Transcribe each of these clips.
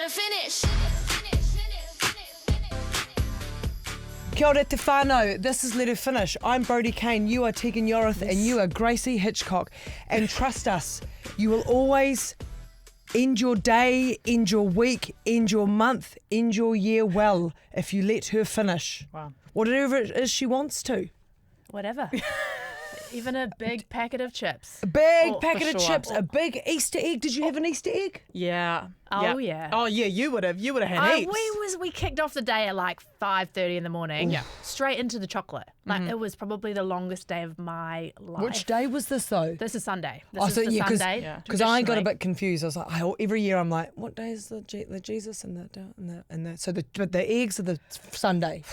to finish. Kia ora te whānau, this is Let Her Finish. I'm Brodie Kane, you are Tegan and you are Gracie Hitchcock. And trust us, you will always end your day, end your week, end your month, end your year well if you let her finish. Wow. Whatever it is she wants to. Whatever. Even a big packet of chips. A big Oh, packet for of sure. chips, a big Easter egg. Did you have an Easter egg? Yeah. Oh, yeah. Oh, yeah, you would have had heaps. We kicked off the day at like 5:30 in the morning. Yeah. Straight into the chocolate. Like it was probably the longest day of my life. Which day was this though? This is Sunday. This Oh, is so the yeah, Sunday. because I got a traditionally. bit confused. I was like, every year I'm like, what day is the Jesus and the so the eggs are the Sunday.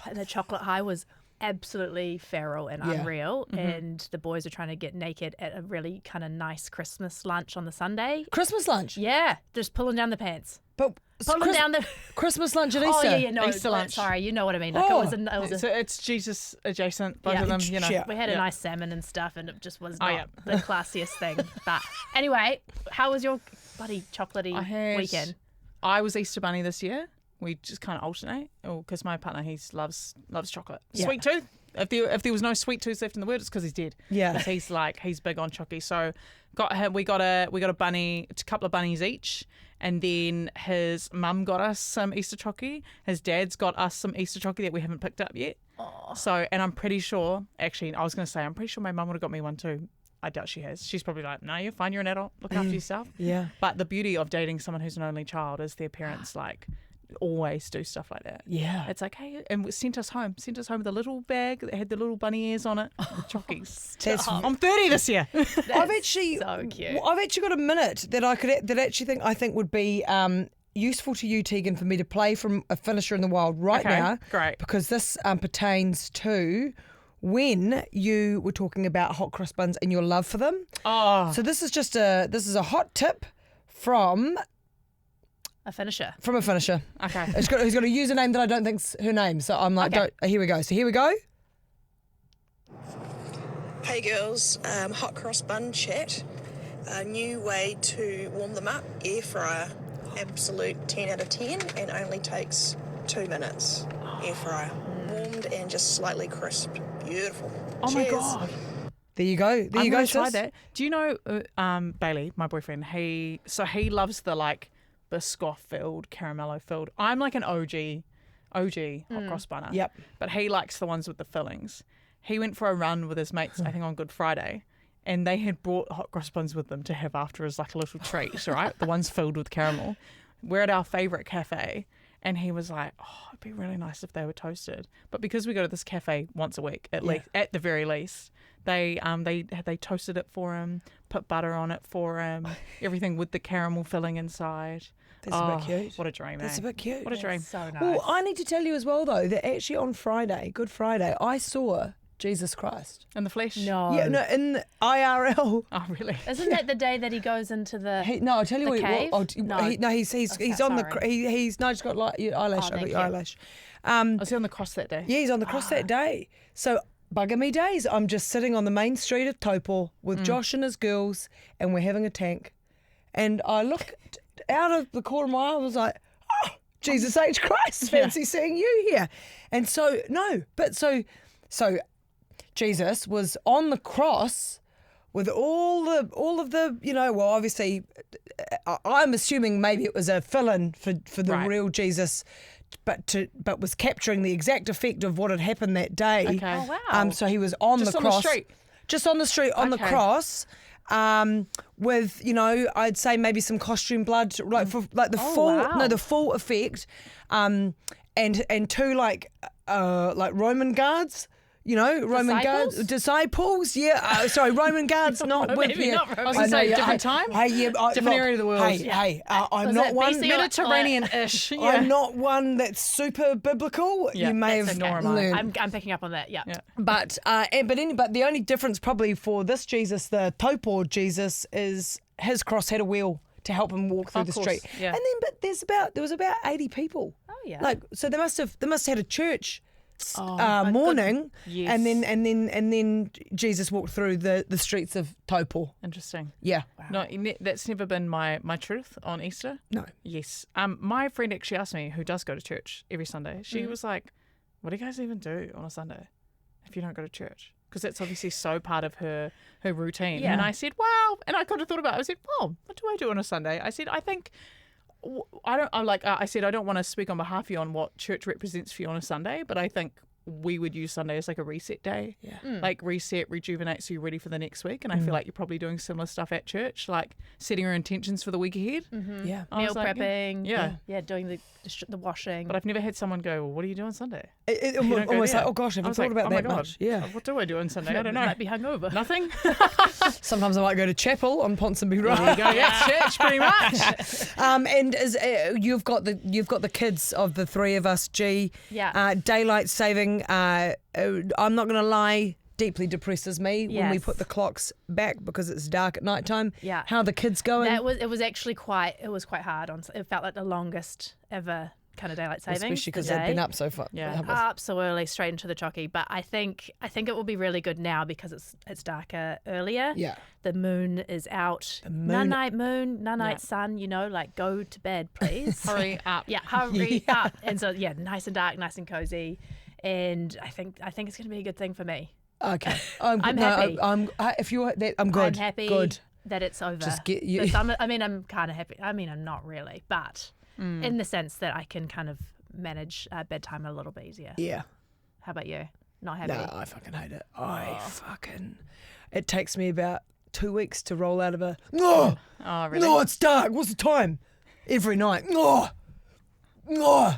And the chocolate high was absolutely feral and Yeah. unreal. And the boys are trying to get naked at a really kind of nice Christmas lunch on the Sunday. Christmas lunch, Yeah, just pulling down the pants. but Pulling down the. Christmas lunch at Oh Easter. yeah, no, Easter lunch. Sorry, you know what I mean. Like Oh. it was a So it's Jesus adjacent, both Yeah. of them, you know. Yeah. We had a nice salmon and stuff, and it just was Oh, not yeah. the classiest thing. But anyway, how was your bloody chocolatey weekend? I was Easter Bunny this year. We just kind of alternate, because my partner loves chocolate. Yeah. Sweet tooth. If there was no sweet tooth left in the world, it's because he's dead. Yeah. 'Cause he's big on chocky. So we got a bunny, a couple of bunnies each, and then his mum got us some Easter chocky. His dad's got us some Easter chocky that we haven't picked up yet. So, and I'm pretty sure, actually, I was going to say, I'm pretty sure my mum would have got me one too. I doubt she has. She's probably like, no, you're fine. You're an adult. Look after yourself. Yeah. But the beauty of dating someone who's an only child is their parents always do stuff like that. Yeah. It's like, hey, and sent us home with a little bag that had the little bunny ears on it, with chockies. I'm 30 this year. I've actually so cute. I've actually got a minute that I think would be useful to you, Tegan, for me to play from a finisher in the wild right Okay, now. great. Because this pertains to when you were talking about hot cross buns and your love for them. Oh, So this is a hot tip from A finisher. a finisher. okay. Who's got a username that I don't think's her name. So I'm like, Okay. here we go. So here we go. Hey girls, hot cross bun chat. A new way to warm them up, air fryer. Absolute 10 out of 10 and only takes 2 minutes. Air fryer. Warmed and just slightly crisp. Beautiful. Oh my Cheers. God. There you go. There I'm you go. gonna try sis. that. Do you know Bailey, my boyfriend? He loves the Biscoff filled, caramello filled. I'm like an OG hot cross bunner. Yep. But he likes the ones with the fillings. He went for a run with his mates, I think on Good Friday, and they had brought hot cross buns with them to have after as like a little treat, right? The ones filled with caramel. We're at our favourite cafe, and he was like, "Oh, it'd be really nice if they were toasted." But because we go to this cafe once a week, at the very least, they toasted it for him, put butter on it for him, everything with the caramel filling inside. That's a bit cute. What a dream, That's eh? a bit cute. What a dream. So nice. Well, I need to tell you as well, though, that actually on Friday, Good Friday, I saw Jesus Christ. In the flesh? No. Yeah, no, in the IRL. Oh, really? Isn't that the day that he goes into the? No, I'll tell you The what. cave? He's on the. sorry. He's no, just got like your eyelash. Oh, I got thank your you. eyelash. Was he on the cross that day? Yeah, he's on the cross that day. So bugger me days. I'm just sitting on the main street of Taupo with Josh and his girls, and we're having a tank. And I looked out of the corner of my eye. I was like, oh, Jesus H Christ, fancy seeing you here. And so so Jesus was on the cross with all of the well, obviously I'm assuming maybe it was a fill-in for the Right. real Jesus, but was capturing the exact effect of what had happened that day. Okay. Oh wow. So he was on Just the on the cross. street? Just on the street, on the Okay. cross. With I'd say maybe some costume blood, like for like the wow. full effect, and two like Roman guards, Roman guards, disciples, Roman guards, not with maybe you. not Roman. I was going to say, different time? Different area of the world. I'm Was not it one. BC? Mediterranean-ish. Yeah. I'm not one that's super biblical. Yeah, you may that's have okay. Nor am I. learned. I'm picking up on that. Yeah. But the only difference probably for this Jesus, the Taupo Jesus, is his cross had a wheel to help him walk through Of the course, street. yeah. And then, but there was about 80 people. Oh yeah. Like, so they must have had a church morning, Yes. and then Jesus walked through the streets of Taupo. Interesting. Yeah. No, that's never been my truth on Easter. No. Yes. My friend actually asked me, who does go to church every Sunday. She was like, "What do you guys even do on a Sunday if you don't go to church?" Because that's obviously so part of her routine. Yeah. And I said, "Wow." And I kind of thought about it. I said, "Oh, what do I do on a Sunday?" I said, "I think." I said, I don't want to speak on behalf of you on what church represents for you on a Sunday, but I think we would use Sunday as like a reset day. Yeah. Like reset, rejuvenate, so you're ready for the next week. And I feel like you're probably doing similar stuff at church, like setting your intentions for the week ahead. Yeah. I Meal was like, prepping. Yeah. Doing the washing. But I've never had someone go, "Well, what do you do on Sunday?" It You don't go almost there. like, oh gosh, I haven't was thought like, about "Oh my that God, much. Yeah. What do I do on Sunday? I don't know. Might be hungover. Nothing. Sometimes I might go to chapel on Ponsonby Road. There you go. Yeah, church pretty much. And you've got the kids of the three of us. Yeah. Daylight saving. I'm not going to lie. Deeply depresses me when we Yes. put the clocks back because it's dark at night time. Yeah. How are the kids going? It was actually quite hard. It felt like the longest ever kind of daylight savings. Especially because the they've been day. up so far. Yeah. Absolutely straight into the chocky. But I think it will be really good now because it's darker earlier. Yeah. The moon is out. moon- Night moon, night sun. Like go to bed, please. Hurry up. Yeah, hurry up. And so nice and dark, nice and cozy. And I think it's going to be a good thing for me. Okay. I'm happy. I'm good. I'm happy Good. that it's over. Just get you. I'm kind of happy. I mean, I'm not really, but in the sense that I can kind of manage bedtime a little bit easier. Yeah. How about you? Not happy? No, I fucking hate it. It takes me about 2 weeks to roll out of a. No, Oh, really? no, it's dark. What's the time? Every night. No, no.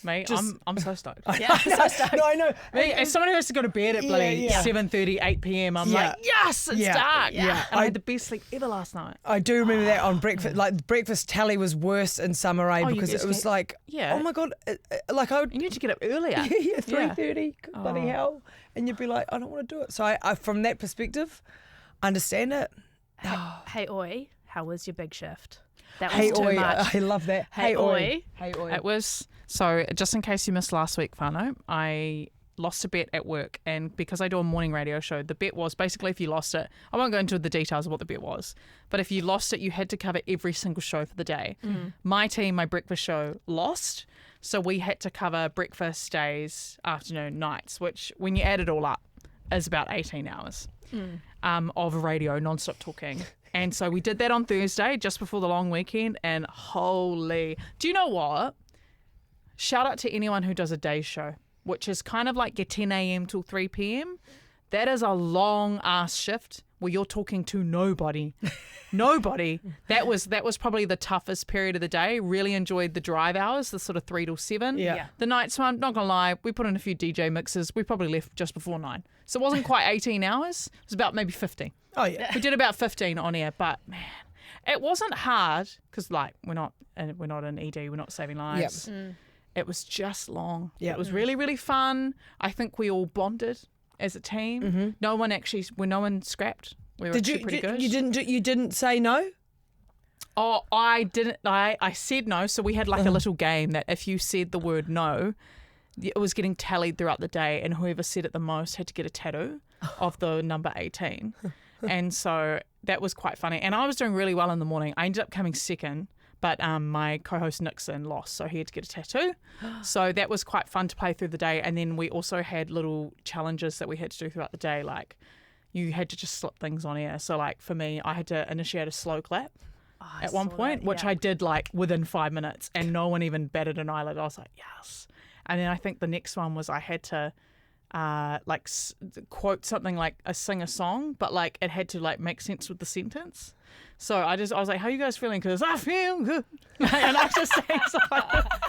Mate, I'm so stoked. Yeah, so stoked. No, I know. Me, as someone who has to go to bed at bloody yeah. 7:30, 8 p.m, I'm Yeah. like, yes, it's Yeah. dark. Yeah. And I had the best sleep ever last night. I do remember that on breakfast. Like the breakfast tally was worse in Summer A you because just it was get- like, Yeah. oh my god, like I would. You need to get up earlier. Yeah, 3:30, bloody hell, and you'd be like, I don't want to do it. So I from that perspective, understand it. Hey, Oi, how was your big shift? That was Hey, too oi, much. I love that. Hey, oi. Hey, oi. It was, so just in case you missed last week, Whānau, I lost a bet at work, and because I do a morning radio show, the bet was basically if you lost it, I won't go into the details of what the bet was, but if you lost it, you had to cover every single show for the day. My team, my breakfast show, lost, so we had to cover breakfast, days, afternoon, nights, which when you add it all up is about 18 hours of radio, non-stop talking. And so we did that on Thursday, just before the long weekend, and holy, do you know what? Shout out to anyone who does a day show, which is kind of like your 10 a.m. till 3 p.m. That is a long ass shift where you're talking to nobody. Nobody. That was probably the toughest period of the day. Really enjoyed the drive hours, the sort of 3 till 7. Yeah. The nights one, not gonna lie, we put in a few DJ mixes. We probably left just before 9. So it wasn't quite 18 hours. It was about maybe 15. Oh yeah. We did about 15 on air, but man, it wasn't hard because like we're not in ED, we're not saving lives. It was just long. Yeah. It was really, really fun. I think we all bonded as a team. No one scrapped. We were Did actually pretty good. You didn't say no? Oh, I didn't. I said no. So we had like a little game that if you said the word no, it was getting tallied throughout the day, and whoever said it the most had to get a tattoo of the number 18. And so that was quite funny. And I was doing really well in the morning. I ended up coming second, but my co-host Nixon lost, so he had to get a tattoo. So that was quite fun to play through the day. And then we also had little challenges that we had to do throughout the day, like you had to just slip things on air. So like for me, I had to initiate a slow clap at one point, which I did like within 5 minutes, and no one even batted an eyelid. I was like, yes. And then I think the next one was I had to quote something like sing a song, but like it had to like make sense with the sentence. So I was like, how are you guys feeling? Because I feel good. And I just sang something like that.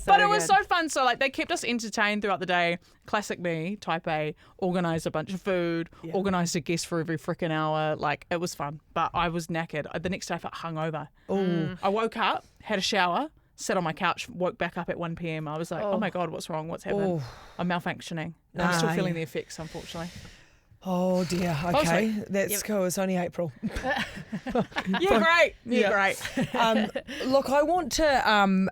But it was so fun. So like they kept us entertained throughout the day. Classic me, type A, organised a bunch of food, organised a guest for every freaking hour. Like it was fun. But I was knackered. The next day I felt hungover. I woke up, had a shower, sat on my couch, woke back up at 1 p.m. I was like, oh my God, what's wrong? What's happening? I'm malfunctioning. I'm still feeling the effects, unfortunately. Oh dear. Okay, that's cool. It's only April. You're great. You're Yeah. great. Look, I want to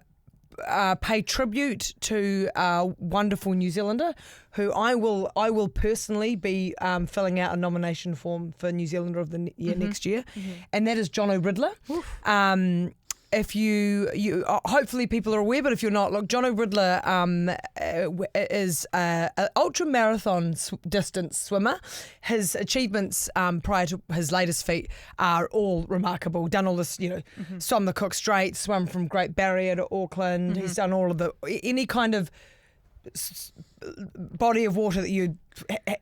pay tribute to a wonderful New Zealander who I will personally be filling out a nomination form for New Zealander of the year next year, and that is Jono Riddler. If you hopefully people are aware, but if you're not, look, Jono Riddler is an ultra marathon distance swimmer. His achievements prior to his latest feat are all remarkable. Done all this, swum the Cook Strait, swum from Great Barrier to Auckland. He's done all of any kind of body of water that you'd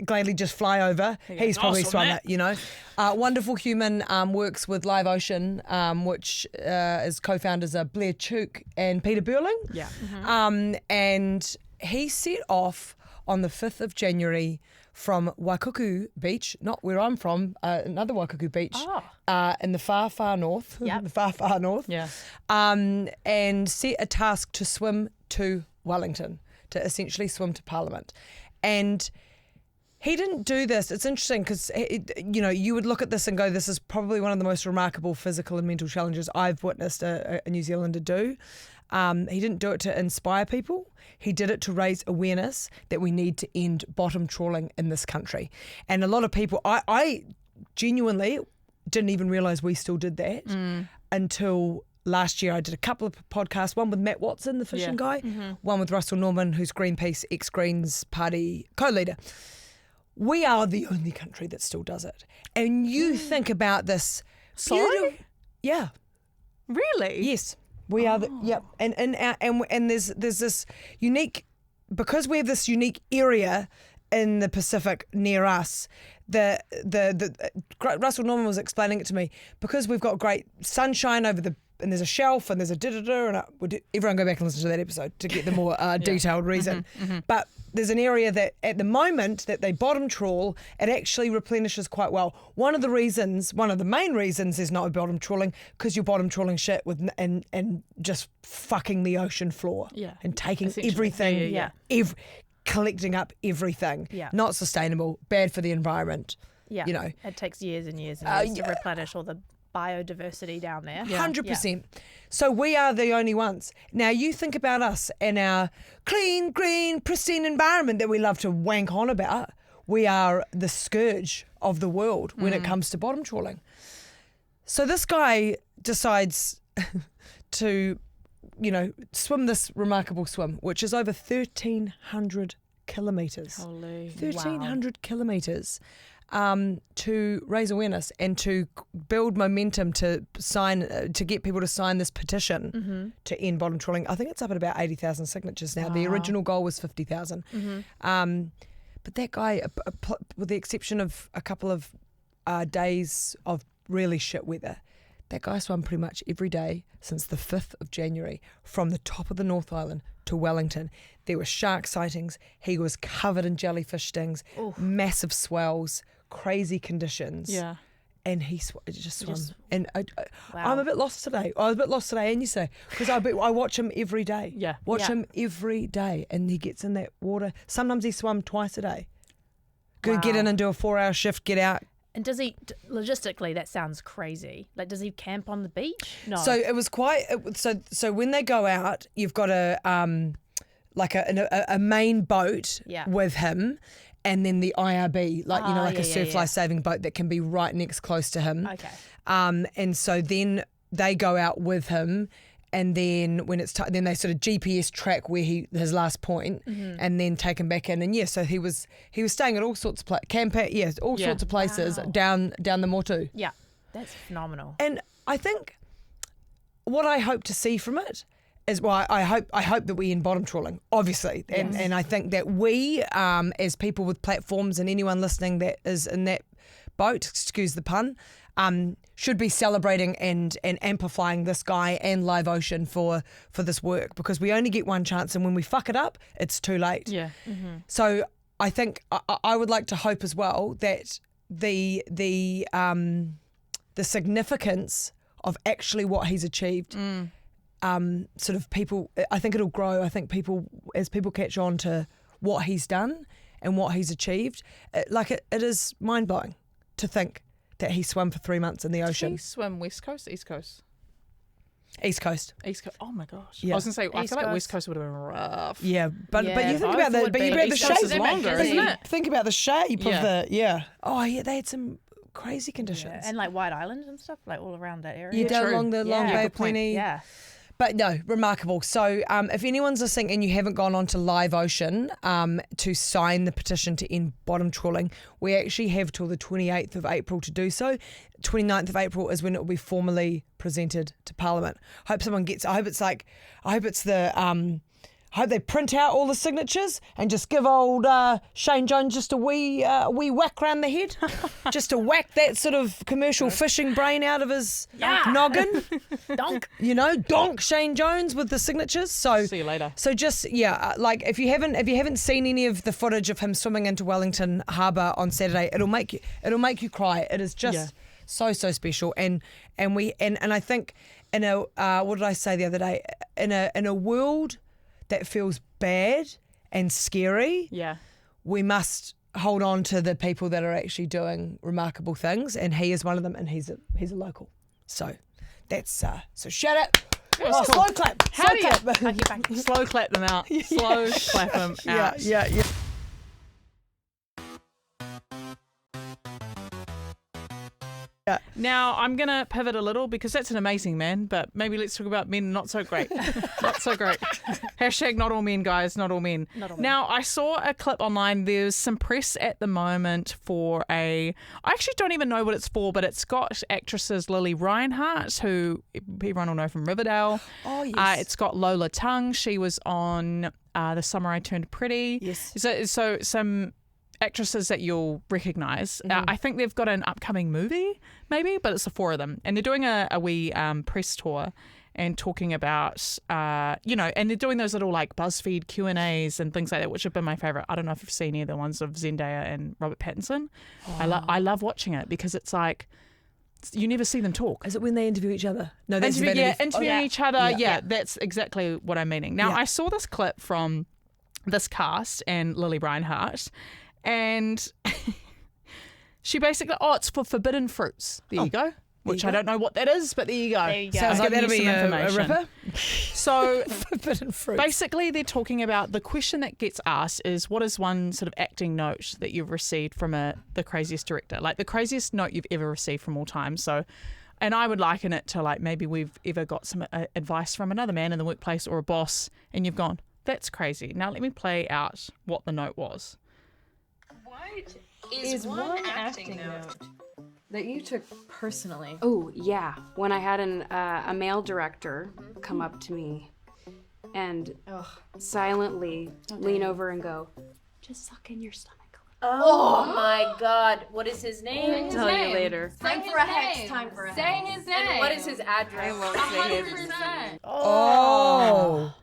gladly just fly over. He's probably swum it, Wonderful human, works with Live Ocean, which is co-founders are Blair Chook and Peter Burling. Yeah. And he set off on the 5th of January from Waikuku Beach, not where I'm from, another Waikuku Beach, in the far, far north. The far, far north. Yeah. And set a task to swim to Wellington, to essentially swim to Parliament. And he didn't do this. It's interesting because, you would look at this and go, this is probably one of the most remarkable physical and mental challenges I've witnessed a New Zealander do. He didn't do it to inspire people. He did it to raise awareness that we need to end bottom trawling in this country. And a lot of people, I genuinely didn't even realise we still did that until last year. I did a couple of podcasts, one with Matt Watson, the fishing guy, one with Russell Norman, who's Greenpeace ex-Greens Party co-leader. We are the only country that still does it. And you think about this. Sorry? Yeah. Really? Yes. We are and there's this unique, because we have this unique area in the Pacific near us. The Russell Norman was explaining it to me, because we've got great sunshine over and there's a shelf and there's a and everyone go back and listen to that episode to get the more detailed reason. But there's an area that at the moment that they bottom trawl, it actually replenishes quite well. One of the main reasons is not bottom trawling, because you're bottom trawling shit and just fucking the ocean floor and taking everything, collecting up everything. Not sustainable, bad for the environment. It takes years and years and years to replenish all the biodiversity down there. 100%. So we are the only ones. Now you think about us and our clean, green, pristine environment that we love to wank on about. We are the scourge of the world when it comes to bottom trawling. So this guy decides to, swim this remarkable swim, which is over 1,300 kilometres. Holy 1,300 kilometres. To raise awareness and to build momentum to get people to sign this petition to end bottom trawling. I think it's up at about 80,000 signatures now. The original goal was 50,000. But that guy, with the exception of a couple of days of really shit weather, that guy swam pretty much every day since the 5th of January from the top of the North Island to Wellington. There were shark sightings. He was covered in jellyfish stings, massive swells, crazy conditions. Yeah. And he just swam. And I'm a bit lost today. I was a bit lost today and yesterday because I watch him every day. Yeah. Watch him every day. And he gets in that water. Sometimes he swam twice a day. Go get in and do a 4-hour shift, get out. And does he, logistically, that sounds crazy. Like, does he camp on the beach? No. So it was so when they go out, you've got a main boat with him, and then the IRB, a surf life saving boat that can be right next close to him. Okay. And so then they go out with him, and then when it's then they sort of GPS track where his last point, and then take him back in. And so he was staying at all sorts of sorts of places down the Motu. Yeah, that's phenomenal. And I think what I hope to see from it is, I hope that we end bottom trawling, obviously, and I think that we, as people with platforms, and anyone listening that is in that boat, excuse the pun, should be celebrating and amplifying this guy and Live Ocean for this work, because we only get one chance, and when we fuck it up, it's too late. Yeah. So I think I would like to hope as well that the significance of actually what he's achieved, sort of people, I think it'll grow. I think as people catch on to what he's done and what he's achieved, it is mind blowing to think that he swam for 3 months in the ocean. Did he swim West Coast, East Coast? East Coast. East Coast. Oh my gosh. Yeah. I was gonna say, I East feel like Coast. West Coast would have been rough. Yeah, but you Yeah, think both about the would but you be. think about the East Coast is shape, longer, busy. isn't it? Think about the shape Yeah. of the Oh yeah, they had some crazy conditions. Yeah. And like White Island and stuff, like all around that area. You down true. along the Long Yeah. Bay Good point. Plenty. Yeah. But no, remarkable. So if anyone's listening and you haven't gone on to Live Ocean to sign the petition to end bottom trawling, we actually have till the 28th of April to do so. 29th of April is when it will be formally presented to Parliament. I hope they print out all the signatures and just give old Shane Jones just a wee whack round the head, just to whack that sort of commercial fishing brain out of his noggin. Donk. Donk Shane Jones with the signatures. So See you later. So just like if you haven't seen any of the footage of him swimming into Wellington Harbour on Saturday, it'll make you cry. It is just so special. And I think in a what did I say the other day? In a world that feels bad and scary, we must hold on to the people that are actually doing remarkable things, and he is one of them, and he's a local. So that's so shout out. was cool. Slow clap. How Slow do you- clap. Thank you, thank you. Slow clap them out. Slow clap them out. Yeah. Now, I'm going to pivot a little because that's an amazing man, but maybe let's talk about men not so great. Not so great. Hashtag not all men, guys, not all men. Not all men. Now, I saw a clip online. There's some press at the moment for I actually don't even know what it's for, but it's got actresses Lily Reinhart, who everyone will know from Riverdale. Oh, yes. It's got Lola Tung. She was on The Summer I Turned Pretty. Yes. So some actresses that you'll recognise. I think they've got an upcoming movie, maybe, but it's the four of them. And they're doing a wee press tour and talking about, and they're doing those little like BuzzFeed Q&As and things like that, which have been my favourite. I don't know if you've seen any of the ones of Zendaya and Robert Pattinson. I love watching it because it's like, you never see them talk. Is it when they interview each other? No, that's Interviewing each other. Yeah. Yeah, that's exactly what I'm meaning. Now, Yeah. I saw this clip from this cast and Lily Reinhart, and she basically, it's for forbidden fruits. There you go. Which I don't know what that is, but there you go. There you go. Sounds I'll like give that'll you be some a information. ripper. So Forbidden fruit. basically, they're talking about the question that gets asked is, what is one sort of acting note that you've received from the craziest director? Like the craziest note you've ever received from all time. So, and I would liken it to like maybe we've ever got some advice from another man in the workplace or a boss, and you've gone, that's crazy. Now let me play out what the note was. What is one acting note that you took personally? Oh, yeah. When I had a male director come up to me and silently lean over and go, just suck in your stomach a little. Oh my God! What is his name? Tell you later. Time for a hex. Time for a hex. Saying his name. And what is his address? I won't say his 100%. Oh.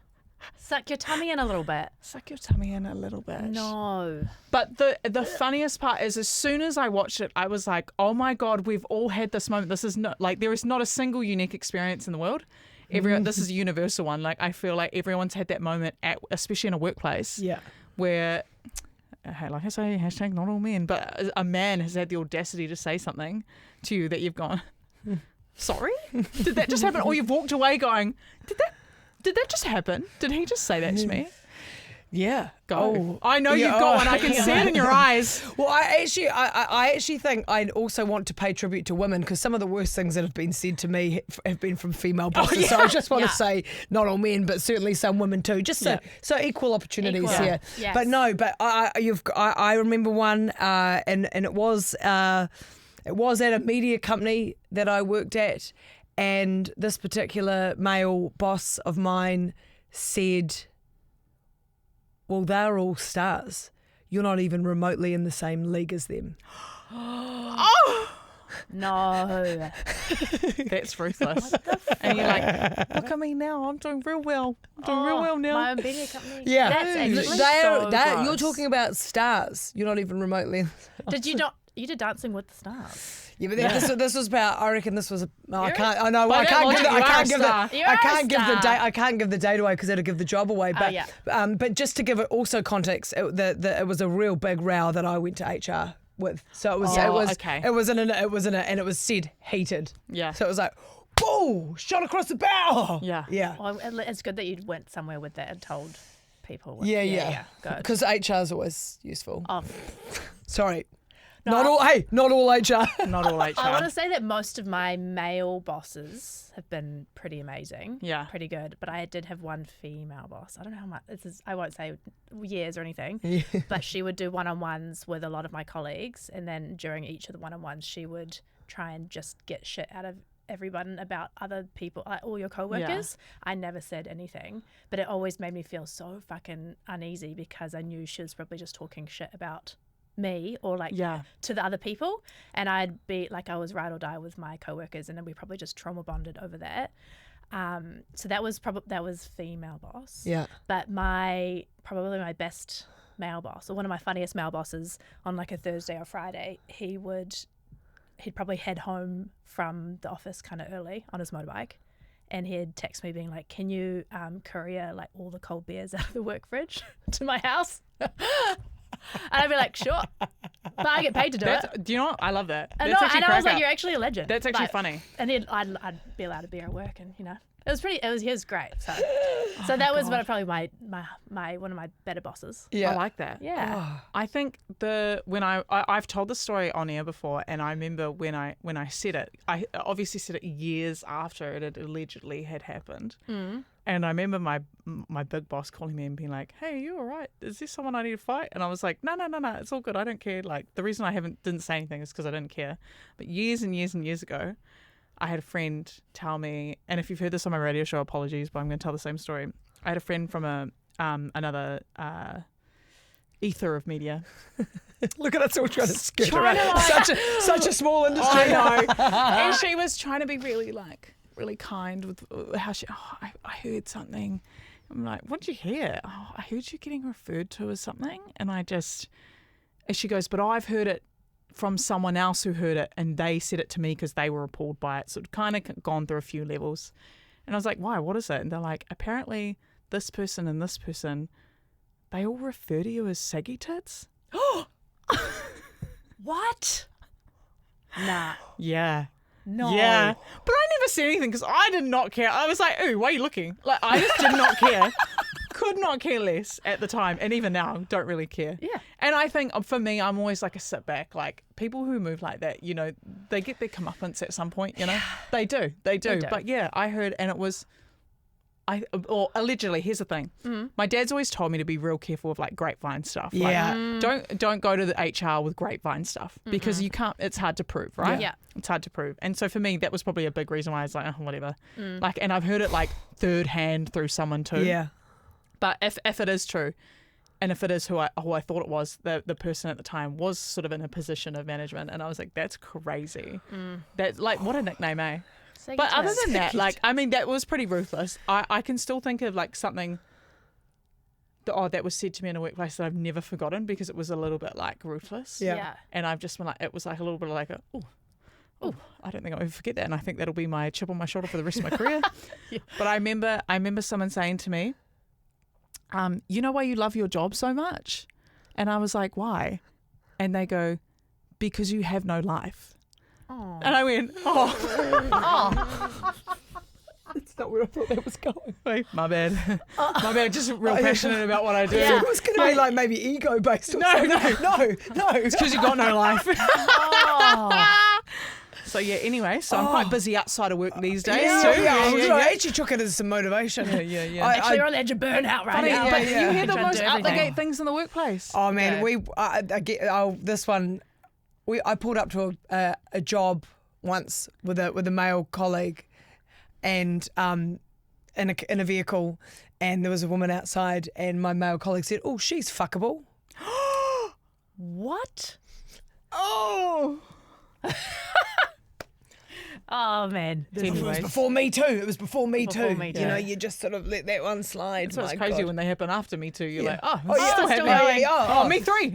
Suck your tummy in a little bit. Suck your tummy in a little bit. No. But the funniest part is, as soon as I watched it, I was like, oh my God, we've all had this moment. This is not like, there is not a single unique experience in the world. This is a universal one. Like, I feel like everyone's had that moment especially in a workplace. Yeah. Where, like I say, hashtag not all men, but a man has had the audacity to say something to you that you've gone, sorry? Did that just happen? Or you've walked away going, did that just happen? Did he just say that to me? Yeah. Go. Oh. I know you've got one. I can see it in your eyes. Well, I actually think I also want to pay tribute to women, because some of the worst things that have been said to me have been from female bosses. So I just want to say not all men, but certainly some women too. Just so equal opportunities Equal. here. Yes. But no, but I remember one, and it was at a media company that I worked at, and this particular male boss of mine said, well, they're all stars. You're not even remotely in the same league as them. No. That's ruthless. And you're like, look at me now. I'm doing real well. I'm doing real well now. My own media company. Yeah. That's actually They're- so you're gross. talking about stars. You're not even remotely. Did you not? You did Dancing with the Stars. Yeah, but this was about. I reckon this was. I can't. I know. By I that can't logic, give. you are a I can't give the. star. You I are a can't give the star. date. I can't give the date away because that'll give the job away. But yeah. but just to give it also context, it was a real big row that I went to HR with. So it was. Oh, it was. okay. It was and it was said heated. Yeah. So it was like. whoa, shot across the bow. Yeah. Yeah. Well, it's good that you went somewhere with that and told people. Yeah. Good. Because HR is always useful. Oh, Sorry. Not all HR. Not all HR. I want to say that most of my male bosses have been pretty amazing. Yeah. Pretty good. But I did have one female boss. I don't know how much. I won't say years or anything. But she would do one-on-ones with a lot of my colleagues. And then during each of the one-on-ones, she would try and just get shit out of everyone about other people, all your co-workers. I never said anything. But it always made me feel so fucking uneasy because I knew she was probably just talking shit about me or to the other people, and I'd be like, I was ride or die with my co-workers, and then we probably just trauma bonded over that. So that was female boss. Yeah. But probably my best male boss, or one of my funniest male bosses, on like a Thursday or Friday, he'd probably head home from the office kind of early on his motorbike, and he'd text me being like, can you courier like all the cold beers out of the work fridge to my house? And I'd be like, sure. But I get paid to do it. Do you know what? I love that. And, That's I actually was like, crack you're up. actually a legend. That's actually Like, funny. And I'd be allowed a beer at work, and he was great. So that was probably my one of my better bosses. Yeah. I like that. Yeah. I think I've told the story on air before, and I remember when I said it, I obviously said it years after it had allegedly had happened. And I remember my big boss calling me and being like, "Hey, are you all right? Is there someone I need to fight?" And I was like, "No, it's all good. I don't care." Like, the reason I didn't say anything is because I didn't care. But years and years and years ago, I had a friend tell me, and if you've heard this on my radio show, apologies, but I'm going to tell the same story. I had a friend from another ether of media. Look at us all trying to skirt around. Such a small industry. I know. And she was trying to be really kind with how I heard something. I'm like, what did you hear? Oh, I heard you getting referred to as something. And she goes, but I've heard it from someone else who heard it, and they said it to me because they were appalled by it. So it kind of gone through a few levels. And I was like, why? What is it? And they're like, apparently this person and this person, they all refer to you as saggy tits. What? Nah. Yeah. No. Yeah. But I never said anything because I did not care. I was like, ooh, why are you looking? Like, I just did not care. Could not care less at the time. And even now, don't really care. Yeah. And I think for me, I'm always like a sit back. Like, people who move like that, they get their comeuppance at some point, They do. They do. But yeah, I heard, and it was... allegedly, here's the thing. My dad's always told me to be real careful of like grapevine stuff. Yeah. Like, don't go to the HR with grapevine stuff because you can't. It's hard to prove, right? Yeah. It's hard to prove. And so for me, that was probably a big reason why I was like, oh, whatever. Like, and I've heard it like third hand through someone too. Yeah. But if it is true, and if it is who I thought it was, the person at the time was sort of in a position of management, and I was like, that's crazy. That's like, what a nickname, eh? But other than that, like, I mean, that was pretty ruthless. I can still think of like something that was said to me in a workplace that I've never forgotten because it was a little bit like ruthless. Yeah. And I've just been like, it was like a little bit of like oh, I don't think I'll ever forget that. And I think that'll be my chip on my shoulder for the rest of my career. But I remember someone saying to me, you know why you love your job so much? And I was like, why? And they go, because you have no life. Oh. And I went, oh. That's not where I thought that was going. Wait, my bad. My bad. Just real passionate about what I do. It was going to be like maybe ego based. No. It's because you got no life. Oh. So yeah, anyway, so I'm quite busy outside of work these days too. I actually took it as some motivation. Yeah. Actually, you're on the edge of burnout right now. But you hear the Trying to most do out the everything. gate things in the workplace. Oh man, this one, I pulled up to a job once with a male colleague, and in a vehicle, and there was a woman outside, and my male colleague said, "Oh, she's fuckable." What? Oh. Oh man. It was before me too. Before Me Too. You know, you just sort of let that one slide. It's what's My crazy God. when they happen after Me Too. You're like, yeah, still still happening. going. Me three.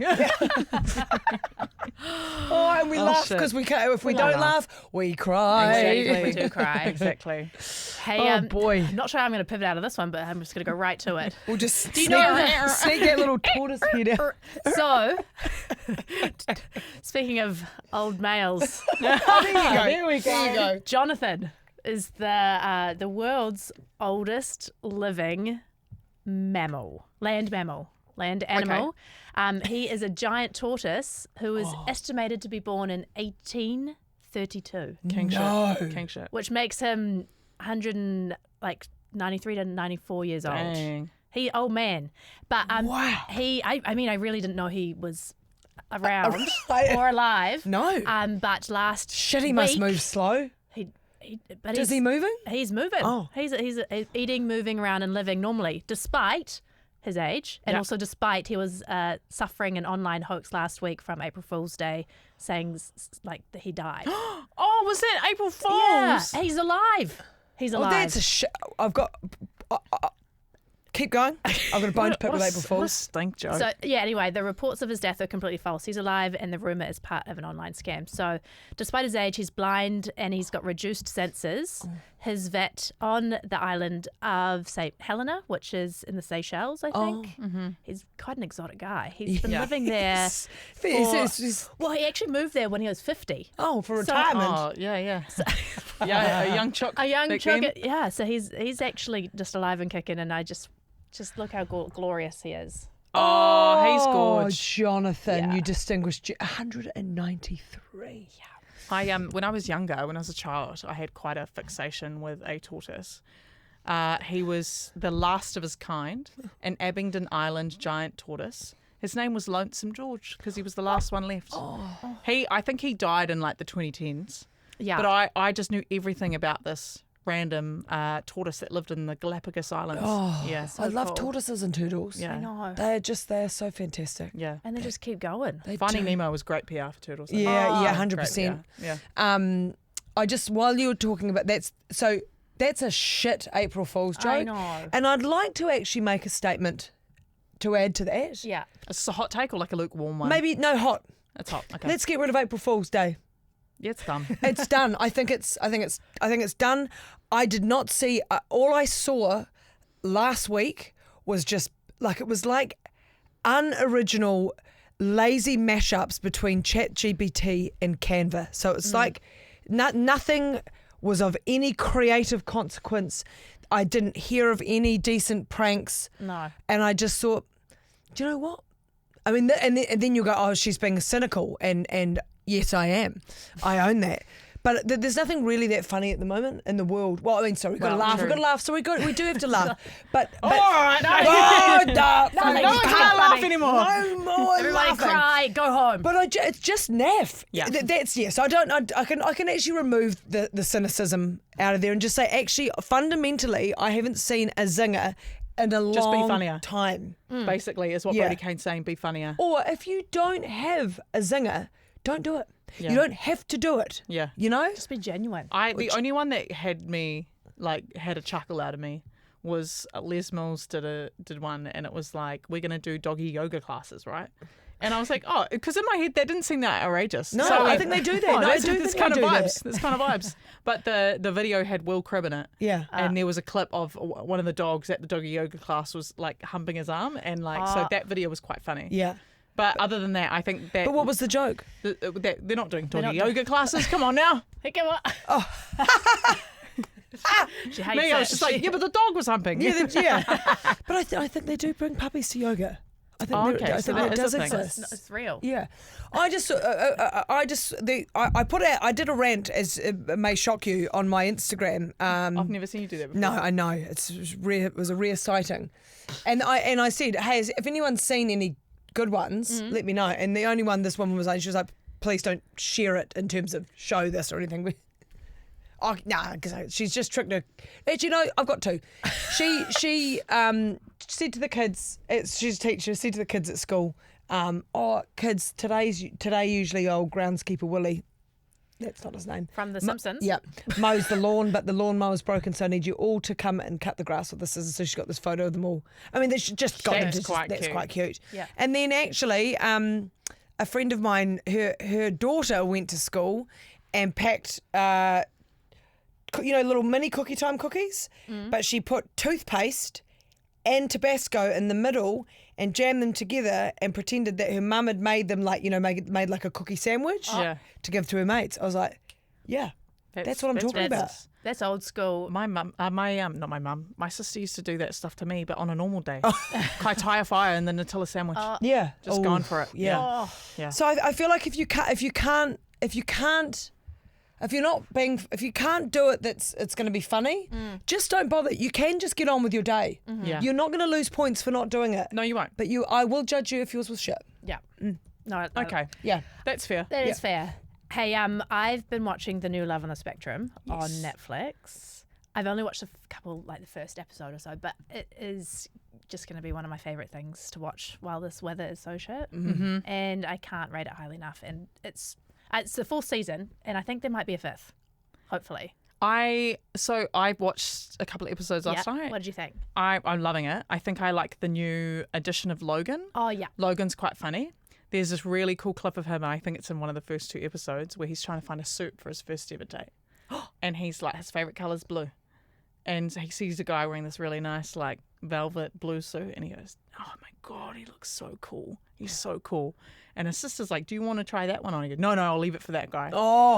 And we laugh shit. because if we don't laugh, we cry. Exactly. We do cry. Exactly. Hey, boy. I'm not sure I'm going to pivot out of this one, but I'm just going to go right to it. We'll just Do you know sneak that little tortoise head out. So, speaking of old males, There we go. Jonathan is the world's oldest living land animal. He is a giant tortoise who is estimated to be born in 1832, King shit. King shit. which makes him 193 to 94 years old. Dang. He old man, but Wow. I mean, I really didn't know he was around Right. or alive. No. But last Shit, he must week, move slow. Is he moving? He's moving. Oh. He's eating, moving around, and living normally, despite his age, and also despite he was suffering an online hoax last week from April Fool's Day, saying like that he died. Oh, was that April Fool's? Yeah, he's alive. He's alive. Oh, that's a shit. I've got. Keep going. I've got a bone to pick with April What a Fools. stink joke. So, yeah, anyway, the reports of his death are completely false. He's alive, and the rumour is part of an online scam. So, despite his age, he's blind and he's got reduced senses. His vet on the island of St. Helena, which is in the Seychelles, I think. He's quite an exotic guy. He's been living there. Well, he actually moved there when he was 50. Oh, for So- retirement. Oh, yeah. Yeah, a young chook. A young back chook, then. yeah. So he's actually just alive and kicking, and I just look how glorious he is. Oh, he's gorgeous. Jonathan, Yeah. you distinguished 193. When I was younger, when I was a child, I had quite a fixation with a tortoise. He was the last of his kind, an Abingdon Island giant tortoise. His name was Lonesome George because he was the last one left. I think he died in like the 2010s. Yeah. But I just knew everything about this random tortoise that lived in the Galapagos Islands. Oh, yeah. I love cool. tortoises and turtles. Yeah. I know. They're so fantastic. Yeah. And they just keep going. They Finding do. Nemo was great PR for turtles. though. Yeah, Great 100%. PR. Yeah. I just, while you were talking about that's a shit April Fool's joke. I know. And I'd like to actually make a statement to add to that. Yeah. Is this a hot take or like a lukewarm one? Maybe no hot. It's hot. Okay. Let's get rid of April Fool's Day. Yeah, it's done. It's done. I think it's done. I did not see. All I saw last week was just like it was like unoriginal, lazy mashups between ChatGPT and Canva. So it's like nothing was of any creative consequence. I didn't hear of any decent pranks. No. And I just thought, do you know what? I mean, and then you go, oh, she's being cynical, and yes, I am. I own that. But there's nothing really that funny at the moment in the world. Well, I mean, sorry, we've got to laugh. true. We've got to laugh. So we do have to laugh. But All right, no, No one's gonna laugh anymore. No more Everybody laughing. cry, go home. But it's just naff. Yeah. That's yes. I can actually remove the cynicism out of there and just say actually fundamentally I haven't seen a zinger in a Just be long funnier. time. Basically, is what Yeah. Brodie Kane's saying. Be funnier. Or if you don't have a zinger, don't do it. Yeah. You don't have to do it. Yeah. You know? Just be genuine. The only one that had a chuckle out of me was Les Mills did one, and it was like, we're gonna do doggy yoga classes, right? And I was like, oh, because in my head that didn't seem that outrageous. No, So I think they do that. Oh, No, I that's, do that's think kind they of do that. vibes. That's kind of vibes. But the video had Will Cribb in it. Yeah. And there was a clip of one of the dogs at the doggy yoga class was like humping his arm, and so that video was quite funny. Yeah. But other than that, I think that. But what was the joke? They're not doing doggy not yoga classes. Come on now. Hey, come on. She hates Me, I it. was just like, yeah, but the dog was humping. Yeah. But I think they do bring puppies to yoga. I think Oh, there- okay, I so think that that is does a thing. exist. It's real. Yeah, I put out. I did a rant, as it may shock you, on my Instagram. I've never seen you do that before. No, I know it was a rare sighting, and I said, hey, if anyone's seen any good ones, let me know. And the only one this woman was like, she was like, please don't share it in terms of show this or anything. Oh, nah, because she's just tricked her. Actually, no, I've got two. She said to the kids, she's a teacher, said to the kids at school, oh, kids, today usually old groundskeeper Willie, that's not his name. From The Simpsons? Yeah, mows the lawn, but the lawnmower's broken, so I need you all to come and cut the grass with the scissors. So she's got this photo of them all. I mean, she's just got them. That's quite That's cute. quite cute. Yeah. And then actually, a friend of mine, her daughter went to school and packed little mini cookie time cookies, but she put toothpaste and Tabasco in the middle and jammed them together and pretended that her mum had made them made like a cookie sandwich Yeah. to give to her mates. I was like, yeah, that's what I'm talking about. That's old school. My mum, not my mum, my sister used to do that stuff to me, but on a normal day. Kaitaia fire and the Nutella sandwich. Yeah. Just going for it. Yeah. Oh, Yeah. So I feel like if you can't do it, it's going to be funny. Just don't bother. You can just get on with your day. Yeah. You're not going to lose points for not doing it. No, you won't. But I will judge you if yours was shit. yeah. No, Okay. Yeah. That's fair. that is fair. Hey, I've been watching The New Love on the Spectrum on Netflix. I've only watched a couple, like the first episode or so, but it is just going to be one of my favourite things to watch while this weather is so shit. Mm-hmm. And I can't rate it highly enough. And it's the full season, and I think there might be a fifth, hopefully. I watched a couple of episodes last night. What did you think? I'm loving it. I think I like the new edition of Logan. Oh, yeah. Logan's quite funny. There's this really cool clip of him, and I think it's in one of the first 2 episodes, where he's trying to find a suit for his first ever date. And he's like, his favourite colour's blue. And he sees a guy wearing this really nice, like, velvet blue suit, and he goes, oh my God, he looks so cool. He's so cool. And his sister's like, do you want to try that one on? He goes, no, I'll leave it for that guy. Oh.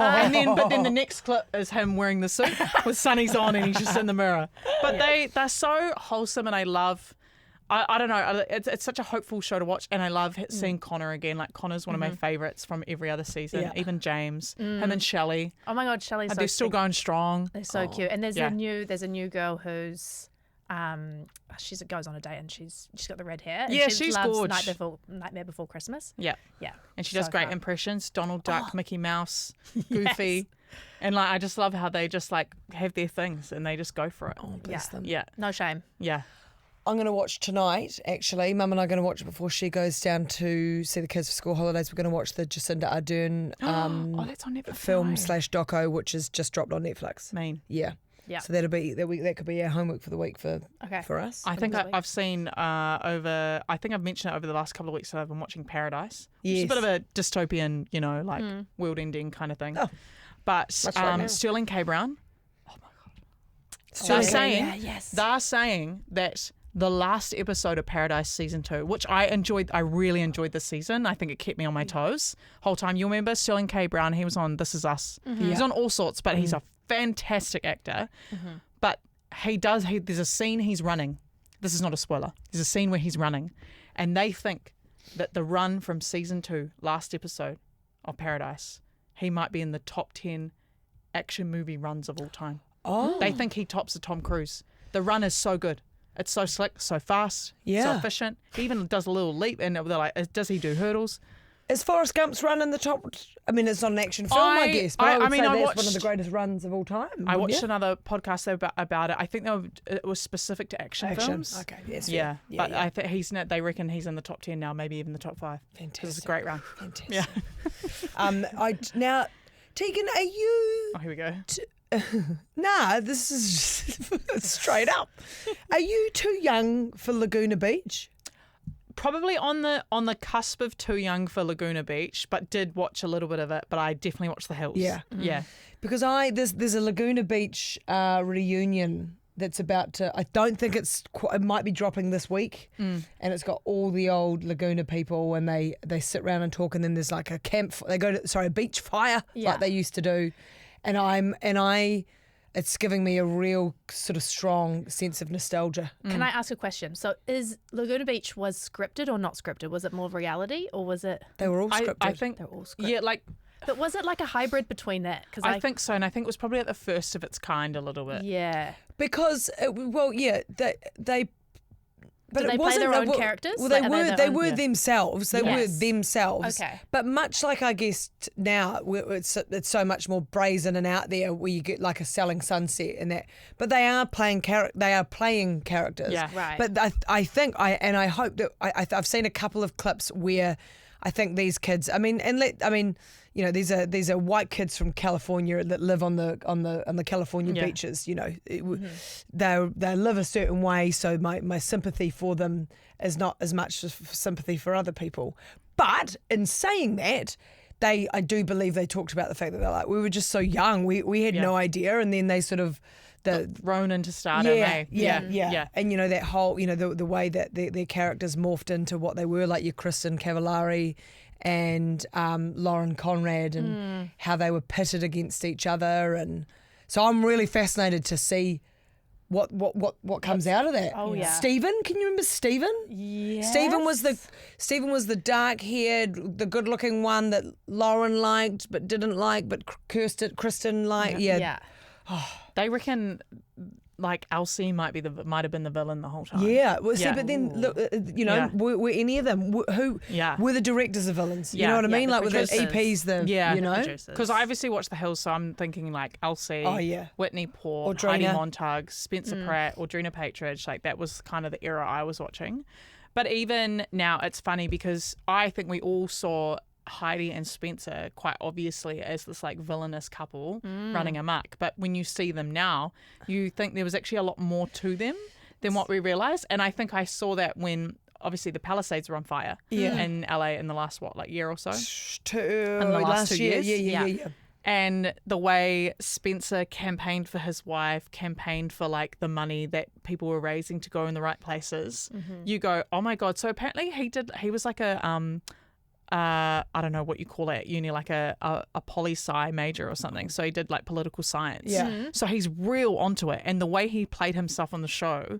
But then the next clip is him wearing the suit with sunnies on, and he's just in the mirror. But they're so wholesome, and I love... I don't know. It's such a hopeful show to watch, and I love seeing Connor again. Like, Connor's one of my favourites from every other season. Yeah. Even James, him and Shelley. Oh my God, Shelley's They're still going strong. They're so cute. And there's Yeah. a new girl who's she goes on a date, and she's got the red hair. And Yeah, she she's loves gorge. Nightmare Before Christmas. Yeah, Yeah. and she does So great fun. impressions. Donald Duck, Mickey Mouse, Goofy, and like I just love how they just like have their things and they just go for it. Oh, bless them. Yeah, No shame. yeah. I'm going to watch tonight, actually. Mum and I are going to watch it before she goes down to see the kids for school holidays. We're going to watch the Jacinda Ardern Oh, that's on Netflix. film no. / doco, which is just dropped on Netflix. Mean. Yeah. Yeah. So that could be our homework for the week for us. I think this week. I've seen I think I've mentioned it over the last couple of weeks that I've been watching Paradise. Which is Yes. a bit of a dystopian, like world-ending kind of thing. Oh. But Much right now. Sterling K. Brown, Sterling- they're saying that the last episode of Paradise season 2, which I really enjoyed this season. I think it kept me on my toes whole time. You remember Sterling K. Brown? He was on This Is Us. He's on all sorts, but he's a fantastic actor. But there's a scene he's running. This is not a spoiler. There's a scene where he's running, and they think that the run from season 2, last episode of Paradise, he might be in the top 10 action movie runs of all time. Oh. They think he tops the Tom Cruise. The run is so good. It's so slick, so fast, so Yeah. efficient. He even does a little leap, and they're like, does he do hurdles? Is Forrest Gump's run in the top? I mean, it's not an action film, I guess, but I would say that's one of the greatest runs of all time. I wouldn't watched you? another podcast about it. I think it was specific to action films. Okay, yes, Yeah, fair. but I think they reckon he's in the top 10 now, maybe even the top 5. Fantastic. It's a great run. Fantastic. Yeah. Now, Tegan, are you? Oh, here we go. Nah, this is just straight up. Are you too young for Laguna Beach? Probably on the cusp of too young for Laguna Beach, but did watch a little bit of it. But I definitely watched The Hills. Yeah. Yeah. Because there's a Laguna Beach reunion that's about to. I don't think it might be dropping this week, and it's got all the old Laguna people, and they sit around and talk, and then there's like a a beach fire like they used to do, and it's giving me a real sort of strong sense of nostalgia. Can I ask a question? So is Laguna Beach was scripted or not scripted? Was it more reality or was it? They were all scripted. I think They're all scripted. yeah, like But was it like a hybrid between that? Because I think so, and I think it was probably at the first of its kind a little bit. Yeah. Because they. But Do they it play wasn't their own well, characters? Well, Like, are they they their were own- themselves. They were Yes. themselves. Okay. But much like I guess now, it's so much more brazen and out there, where you get like a Selling Sunset and that. But they are playing characters. Yeah. Right. But I think I hope that I've seen a couple of clips where I think these kids. You know, these are white kids from California that live on the California beaches. You know, they live a certain way. So my sympathy for them is not as much as sympathy for other people. But in saying that, I do believe they talked about the fact that they're like, we were just so young, we had no idea, and then they sort of Thrown into stardom. yeah. And you know that whole, the way that their characters morphed into what they were, like your Kristen Cavallari and Lauren Conrad, and how they were pitted against each other, and So I'm really fascinated to see what comes out of that. Oh, yeah. Stephen, can you remember Stephen? Yes. Stephen was the dark-haired, the good-looking one that Lauren liked but didn't like, but Kristen liked. Yeah. They reckon like Elsie might have been the villain the whole time. Yeah. Well, see, Yeah. but then look, Yeah. were any of them who Yeah. were the directors the villains? You Yeah. know what I Yeah, mean? the Like with the producers. EPs, Yeah. you know. Producers. Because I obviously watched The Hills, so I'm thinking like Elsie, Oh, yeah. Whitney Port, Heidi Audrina. Montag, Spencer Pratt, Audrina Patridge. Like that was kind of the era I was watching. But even now, it's funny because I think we all saw Heidi and Spencer quite obviously as this like villainous couple running amok. But when you see them now, you think there was actually a lot more to them than what we realised. And I think I saw that when obviously the Palisades were on fire in LA in the last year or so. In the last 2 year. years? Yeah. And the way Spencer campaigned for his wife, campaigned for like the money that people were raising to go in the right places, you go, oh my God. So apparently he was like a I don't know what you call it at uni, like a poli-sci major or something. So he did like political science. Yeah. So he's real onto it. And the way he played himself on the show,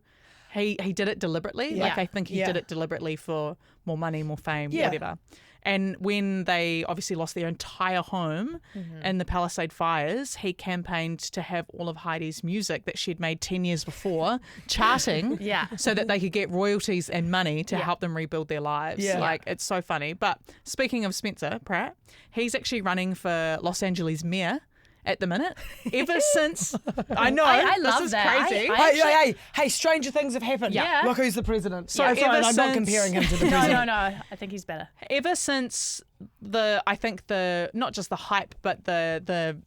he did it deliberately. Yeah. Like I think he Yeah. did it deliberately for more money, more fame, Yeah. whatever. And when they obviously lost their entire home in the Palisade fires, he campaigned to have all of Heidi's music that she'd made 10 years before charting Yeah. so that they could get royalties and money to help them rebuild their lives. Yeah. Like, it's so funny. But speaking of Spencer Pratt, he's actually running for Los Angeles mayor at the minute. Ever since, I know, I this love is that. crazy. Hey, stranger things have happened. Yeah. Look who's the president. So Sorry, ever I'm not since- comparing him to the No, president. no. I think he's better. Ever since I think not just the hype, but the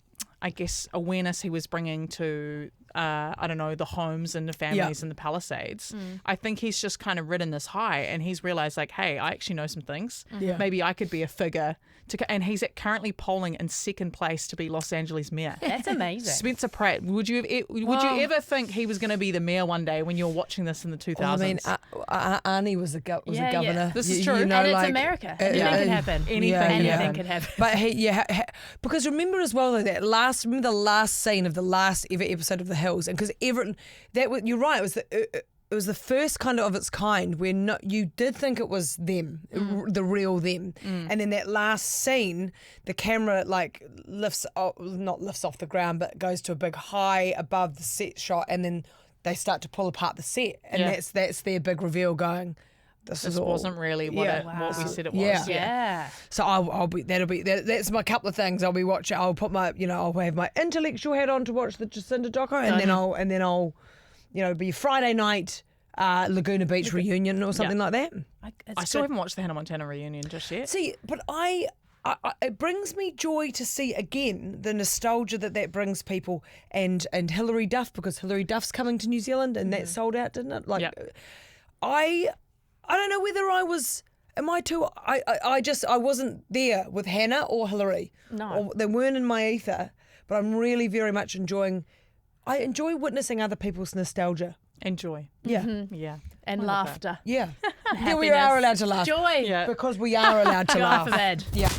I guess awareness he was bringing to I don't know, the homes and the families in the Palisades. I think he's just kind of ridden this high, and he's realized like, hey, I actually know some things. Yeah. Maybe I could be a figure and he's currently polling in second place to be Los Angeles mayor. That's amazing. Spencer Pratt, would you ever think he was going to be the mayor one day when you're watching this in the 2000s? Well, I mean, Arnie was a governor. This is You- true. you know, and it's like, America. Anything can happen. Anything can happen. But because remember as well though remember the last scene of the last ever episode of The Hills, and because you're right, it was the first kind of its kind where you did think it was them, the real them, and then that last scene, the camera like not lifts off the ground, but goes to a big high above the set shot, and then they start to pull apart the set, and that's their big reveal going. This wasn't really what we said it was. Yeah. Yeah. So that's my couple of things I'll be watching. I'll put my I'll have my intellectual hat on to watch the Jacinda doco, and then I'll be Friday night Laguna Beach reunion or something like that. I still haven't watched the Hannah Montana reunion just yet. See, but I it brings me joy to see again the nostalgia that brings people, and Hilary Duff, because Hilary Duff's coming to New Zealand and that sold out, didn't it? Like, I don't know whether I was. Am I too? I wasn't there with Hannah or Hilary. No. Or they weren't in my ether. But I'm really very much enjoying. I enjoy witnessing other people's nostalgia. Enjoy. Yeah. Yeah. And laughter. Yeah. Yeah, we are allowed to laugh. Joy. Yeah. Because we are allowed to God laugh. forbid. Yeah.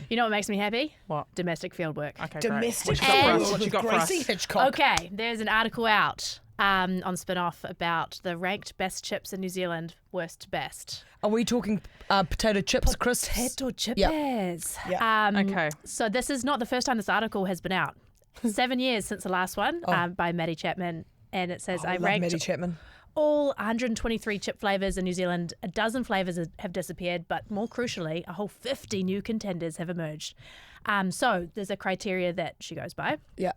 You know what makes me happy? What? Domestic field work. Okay, Domestic great. What you got for And- us? What you got for us? Gracie Hitchcock. Okay, there's an article out on Spin-Off about the ranked best chips in New Zealand, worst to best. Are we talking potato chips, crisps? Potato chips. Yeah. Okay. So this is not the first time this article has been out. 7 years since the last one by Maddie Chapman. And it says, I love ranked Maddie Chapman. all 123 chip flavours in New Zealand. A dozen flavours have disappeared, but more crucially, a whole 50 new contenders have emerged. So there's a criteria that she goes by. Yeah.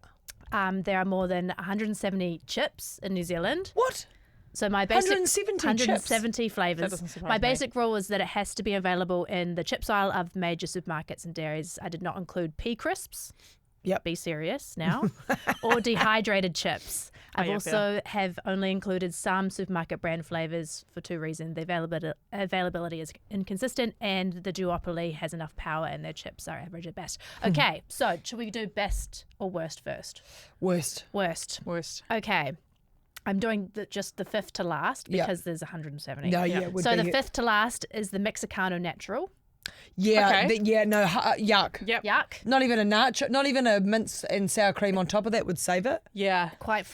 There are more than 170 chips in New Zealand. What? So my basic 170 flavours. That doesn't surprise My me. basic rule is that it has to be available in the chips aisle of major supermarkets and dairies. I did not include pea crisps. Yep. Be serious now. Or dehydrated chips. I've yeah, also have only included some supermarket brand flavours for two reasons. The availability is inconsistent, and the duopoly has enough power and their chips are average at best. Okay, so should we do best or worst first? Worst. Worst. Worst. Okay. I'm doing just the fifth to last Yeah. because there's 170. No, yeah. would So be the fifth to last is the Mexicano Natural. Yeah, Okay. yuck. Yep. Yuck. Not even a nacho, not even a mince and sour cream on top of that would save it. Yeah. Quite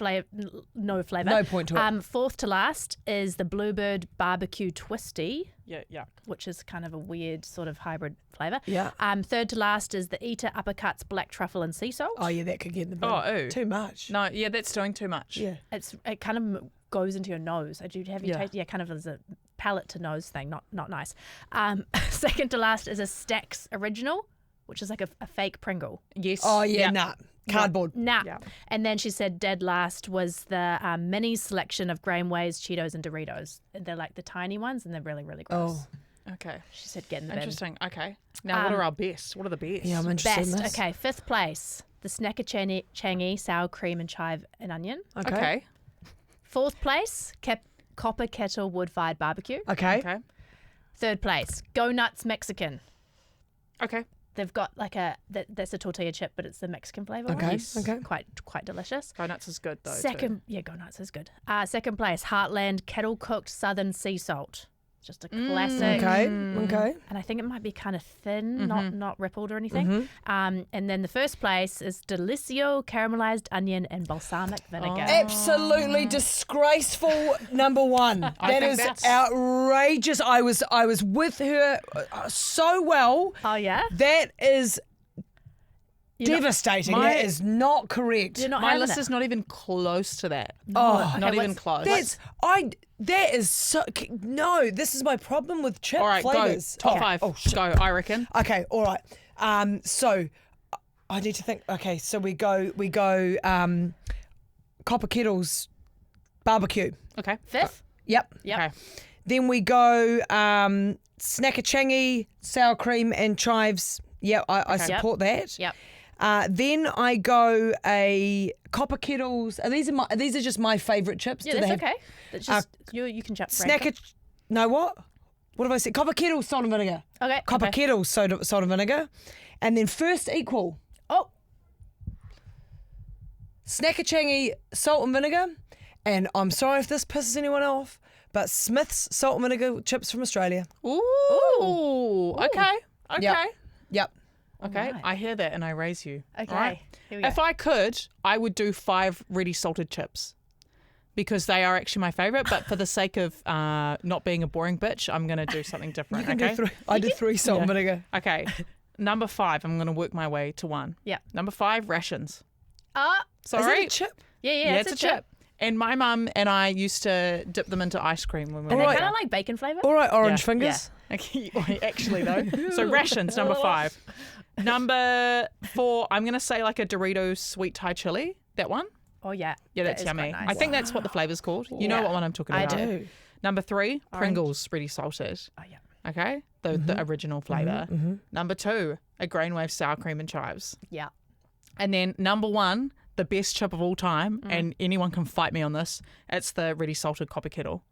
no flavour. No point to it. Fourth to last is the Bluebird Barbecue Twisty, Yeah. Yuck. which is kind of a weird sort of hybrid flavour. Yeah. Third to last is the Eater Uppercuts Black Truffle and Sea Salt. Oh yeah, that could get in the bin. Oh, ooh. Too much. No, yeah, that's doing too much. Yeah. It kind of goes into your nose. Have you Yeah. tasted? Yeah, kind of as a palate to nose thing. Not nice. Second to last is a Stax Original, which is like a fake Pringle. Yes. Oh yeah, Yep. nah. Cardboard. Nah. Yeah. And then she said dead last was the mini selection of Grainways, Cheetos, and Doritos. They're like the tiny ones, and they're really, really gross. Oh. Okay. She said get in the bin. Interesting. Okay. Now, what are our best? What are the best? Yeah, I'm interested in Best. this. Okay, fifth place. The Snacker Changi sour cream and chive and onion. Okay. Fourth place, Copper Kettle wood-fired barbecue. Okay. Okay. Third place, Go Nuts Mexican. Okay. They've got like that's a tortilla chip, but it's the Mexican flavor. Okay. One. Yes. Okay. Quite delicious. Go Nuts is good though. Second, yeah, Go Nuts is good. Second place, Heartland Kettle Cooked Southern Sea Salt. Just a classic. Okay. Mm. Okay. And I think it might be kind of thin, Mm-hmm. not rippled or anything. And then the first place is Delicio caramelized onion and balsamic vinegar. Absolutely disgraceful number one. That think is that's- outrageous. I was with her so well. Oh yeah, That is You're not- devastating. my- That is not correct. you're not My having list it. is not even close to that. Oh, Not Okay, even what's- close. that is so no. This is my problem with chip All right, flavors. go. Top Oh, five. Oh, shit. Go, I reckon. Okay, all right. So I need to think. Okay, so we go. Copper Kettles barbecue. Okay. Fifth. Yep. Yep. Okay. Then we go Snacker sour cream and chives. Yeah, I Okay. support that. Yep. Then I go a Copper Kettles. These are just my favourite chips. Yeah, Do that's they have okay. That's just you can chat. Snacker. No, what? What have I said? Copper Kettles salt and vinegar. Okay. Copper okay. Kettles salt and vinegar, and then first equal Oh, Snacker salt and vinegar. And I'm sorry if this pisses anyone off, but Smith's salt and vinegar chips from Australia. Ooh. Okay. Okay. Yep. Okay. Right. I hear that and I raise you. okay. All right. Here we go. If I could, I would do 5 ready salted chips because they are actually my favourite. But for the sake of not being a boring bitch, I'm going to do something different. You can okay. do 3. I did 3 salt and Yeah. vinegar. Okay. Number 5, I'm going to work my way to 1. Yeah. Number 5, rations. Is Sorry. that a chip? Yeah, it's a chip. And my mum and I used to dip them into ice cream when we And were they Alright. kind of like bacon flavor. All right, orange Yeah. fingers. Okay, actually though. So rations, number 5. Number 4, I'm going to say like a Doritos sweet Thai chili. That one? Oh yeah. Yeah, That that's is quite yummy. nice. I think that's what the flavor's called. You know Yeah. what one I'm talking I about. do. Number 3, Pringles, ready salted. Oh yeah. Okay, the original flavor. Number 2, a Grainwave sour cream and chives. Yeah. And then number 1, the best chip of all time, and anyone can fight me on this. It's the ready salted Copper Kettle.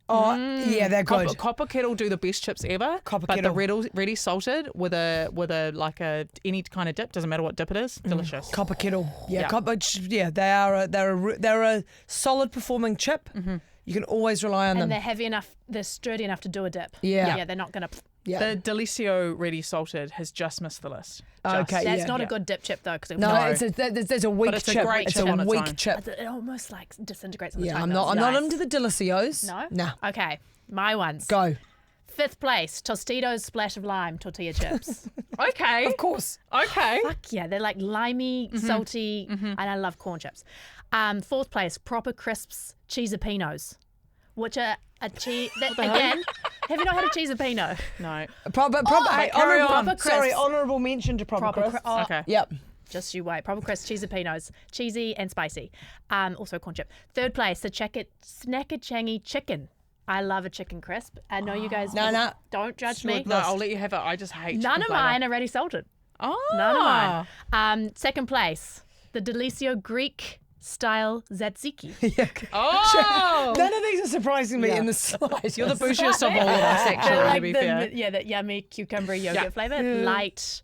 Oh, yeah, they're good. Copper Kettle do the best chips ever. Copper but Kettle. the ready salted with a like a any kind of dip, doesn't matter what dip it is, delicious. Copper Kettle. Yeah, Yeah. they're a solid performing chip. You can always rely on And them. they're heavy enough. They're sturdy enough to do a dip. Yeah. Yeah. They're not gonna. Yeah. The Delicio ready salted has just missed the list. Just. Okay. That's yeah. not Yeah. a good dip chip though, because No, No. there's a weak it's a chip. great It's chip a on its weak own. chip. it almost like disintegrates on the Yeah, tongue. I'm though. not Nice. into the delicios. No. Nah. Okay. My ones. Go. Fifth place, Tostitos splash of lime tortilla chips. Okay. Of course. Okay. Fuck yeah, they're like limey, salty, and I love corn chips. Fourth place, Proper Crisps Cheesapinos, which are a cheese. Again, have you not had a cheesapino? No. Proper, hey, carry honourable, on. Proper sorry, crisps. honourable mention to proper, crisps. Oh, Okay. Yep. just you wait. Proper Crisps Cheesapinos, cheesy and spicy. Also corn chip. Third place, the Snacker Changi chicken. I love a chicken crisp. I know you guys No. don't judge me. No, I'll let you have it. I just hate None chicken of flavour. mine are ready salted. Oh. None of mine. Second place, the Delicio Greek style tzatziki. Oh. None of these are surprising me in the slightest. You're the bougiest of all of us, They're actually, like to be fair. that yummy cucumber yogurt Yeah. flavor. Light,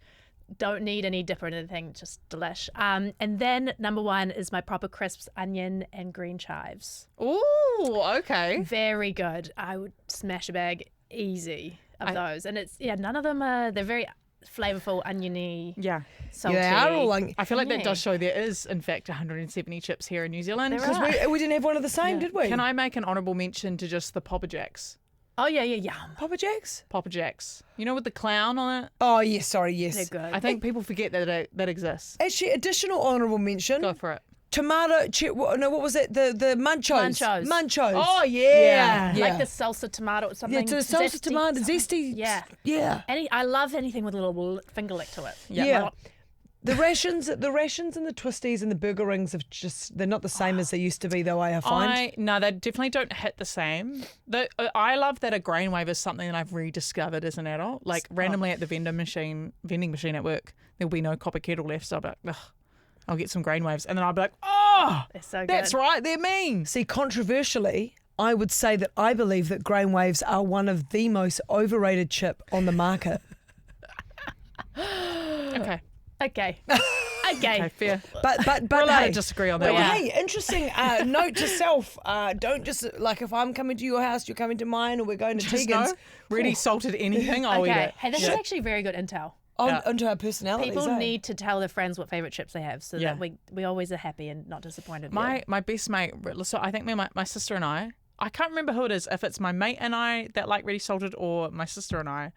don't need any dip or anything, just delish. And then number 1 is my Proper Crisps onion and green chives. Ooh, okay. Very good. I would smash a bag easy. of those, and it's none of them are. They're very flavorful, oniony, Yeah. salty. Yeah, they are all I feel like that Yeah. does show there is, in fact, 170 chips here in New Zealand. There Because are. we didn't have one of the same, did we? Can I make an honourable mention to just the Popper Jacks? Oh yeah, yum. Papa Jacks? Popper Jacks. You know, with the clown on it? Oh, yes, sorry, They're yes. good. I think people forget that exists. Actually, additional honourable mention. Go for it. Tomato, what was it? The Munchos. Munchos. Munchos. Oh, yeah. Yeah. Like the salsa tomato or something. Yeah, to the salsa zesty, tomato, something. zesty. Yeah. Yeah. I love anything with a little finger lick to it. Yeah. The rations and the twisties and the burger rings they're not the same as they used to be though, I find. No, they definitely don't hit the same. I love that a grain wave is something that I've rediscovered as an adult. Like randomly at the vending machine at work, there'll be no copper kettle left, so I'll be like, ugh, I'll get some grain waves, and then I'll be like, oh, They're so good. that's right, they're mean. See, controversially, I would say that I believe that grain waves are one of the most overrated chip on the market. Okay, Okay. okay, fair. But We're allowed hey, to disagree on that but one. hey, interesting note to self. Don't just like if I'm coming to your house, you're coming to mine, or we're going to Just Tegan's. know, ready salted anything, I'll eat Okay. it. Hey, this is actually very good intel. Onto our personalities. People eh? need to tell their friends what favourite chips they have so Yeah. that we always are happy and not disappointed. My best mate, so I think my sister and I can't remember who it is, if it's my mate and I that like ready salted or my sister and I,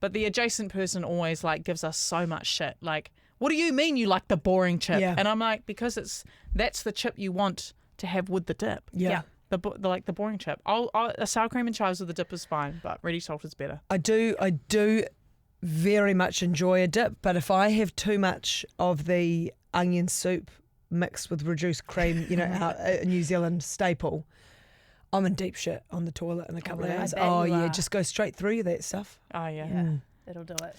but the adjacent person always like gives us so much shit. Like, what do you mean you like the boring chip? Yeah. And I'm like, because that's the chip you want to have with the dip. Yeah. The boring chip. A sour cream and chives with the dip is fine, but ready salted's better. I do very much enjoy a dip, but if I have too much of the onion soup mixed with reduced cream, a New Zealand staple, I'm in deep shit on the toilet in a couple really? of hours. I bet Oh you yeah, are. just go straight through that stuff. Oh yeah. Yeah, it'll do it.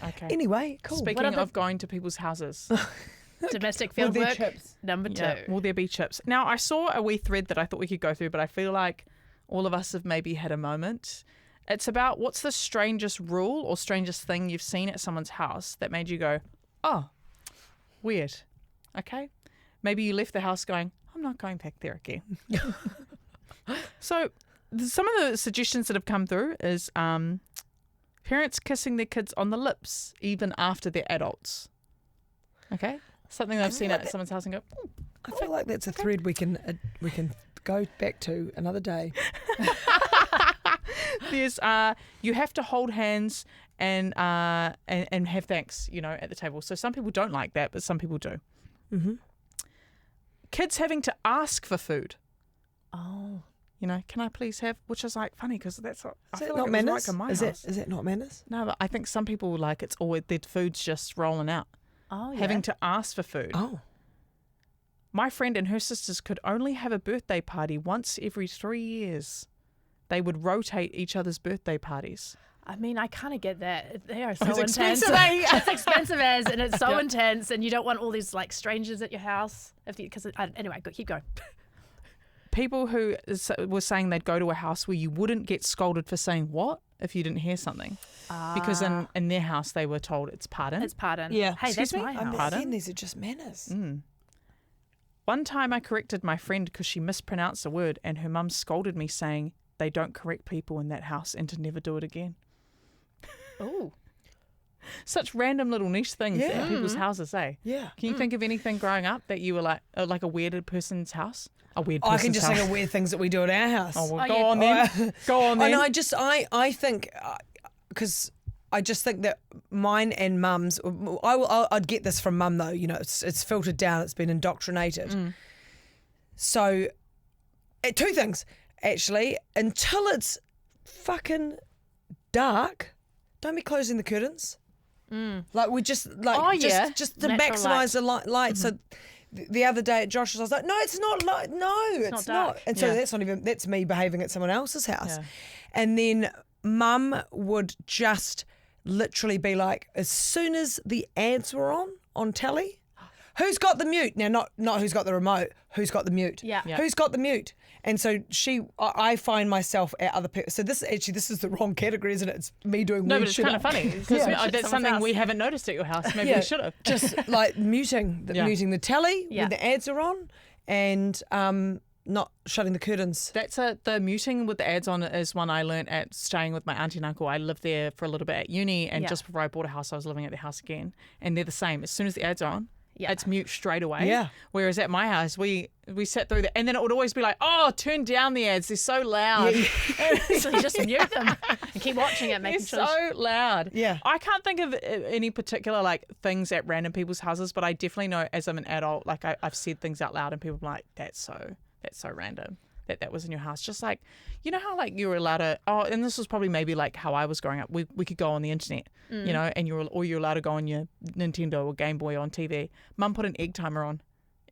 Okay. Anyway, cool. Speaking What other- of going to people's houses. Domestic Will field there work, chips? number 2. Yeah, will there be chips? Now, I saw a wee thread that I thought we could go through, but I feel like all of us have maybe had a moment. It's about what's the strangest rule or strangest thing you've seen at someone's house that made you go, oh, weird. Okay? Maybe you left the house going, I'm not going back there again. So some of the suggestions that have come through is parents kissing their kids on the lips even after they're adults. Okay? Something that I've seen at someone's house and go, "Ooh." I feel like that's a thread we can go back to another day. There's you have to hold hands and have thanks, at the table. So some people don't like that, but some people do. Mm-hmm. Kids having to ask for food. Oh. Can I please have? Which is like funny because that's what I Is feel it like not it was manners? like in my Is house. it not manners? No, but I think some people like it's always their food's just rolling out. Oh, yeah. Having to ask for food. Oh. My friend and her sisters could only have a birthday party once every 3 years. They would rotate each other's birthday parties. I mean, I kind of get that. They are so It's intense. expensive, eh? It's expensive as, and it's so Yeah. intense, and you don't want all these like strangers at your house. Anyway, keep going. People who were saying they'd go to a house where you wouldn't get scolded for saying what if you didn't hear something. Because in their house they were told it's pardon. It's pardon. Yeah. Hey, Excuse that's me? my house. Pardon? Again, these are just manners. One time I corrected my friend because she mispronounced a word and her mum scolded me saying they don't correct people in that house and to never do it again. Ooh. Such random little niche things Yeah. in people's houses, eh? Yeah. Can you think of anything growing up that you were like a weirded person's house? A weird person's I can just house. think of weird things that we do at our house. Oh, well, Oh, go yeah. on then. Go on then. I think because I just think that mine and mum's. I'd get this from mum though. It's filtered down. It's been indoctrinated. So, two things actually. Until it's fucking dark, don't be closing the curtains. Like we just just to Natural maximise the light. So the other day at Josh's, I was like, no, it's not light. No, it's not not. dark. And so Yeah. that's me behaving at someone else's house. Yeah. And then mum would just literally be like, as soon as the ads were on telly, who's got the mute? Now, not who's got the remote, who's got the mute? Yeah. Yeah. Who's got the mute? And so I find myself at other people. So this is the wrong category, isn't it? It's me doing No, weird but it's shit kind of up. funny because Yeah. that's something we haven't noticed at your house. Maybe Yeah, we should have. just like muting Yeah. the telly Yeah. when the ads are on, and not shutting the curtains. That's the muting with the ads on it is one I learnt at staying with my auntie and uncle. I lived there for a little bit at uni, and just before I bought a house, I was living at their house again. And they're the same. As soon as the ads are on, it's mute straight away. Yeah. Whereas at my house, we sat through that, and then it would always be like, "Oh, turn down the ads. They're so loud." So you just mute them and keep watching it, making They're so loud. Yeah. I can't think of any particular like things at random people's houses, but I definitely know as I'm an adult, like I've said things out loud, and people are like, "That's so random that was in your house." Just like, you know how like you were allowed to, and this was probably maybe like how I was growing up. We could go on the internet, you know, and you're allowed to go on your Nintendo or Game Boy on TV. Mum put an egg timer on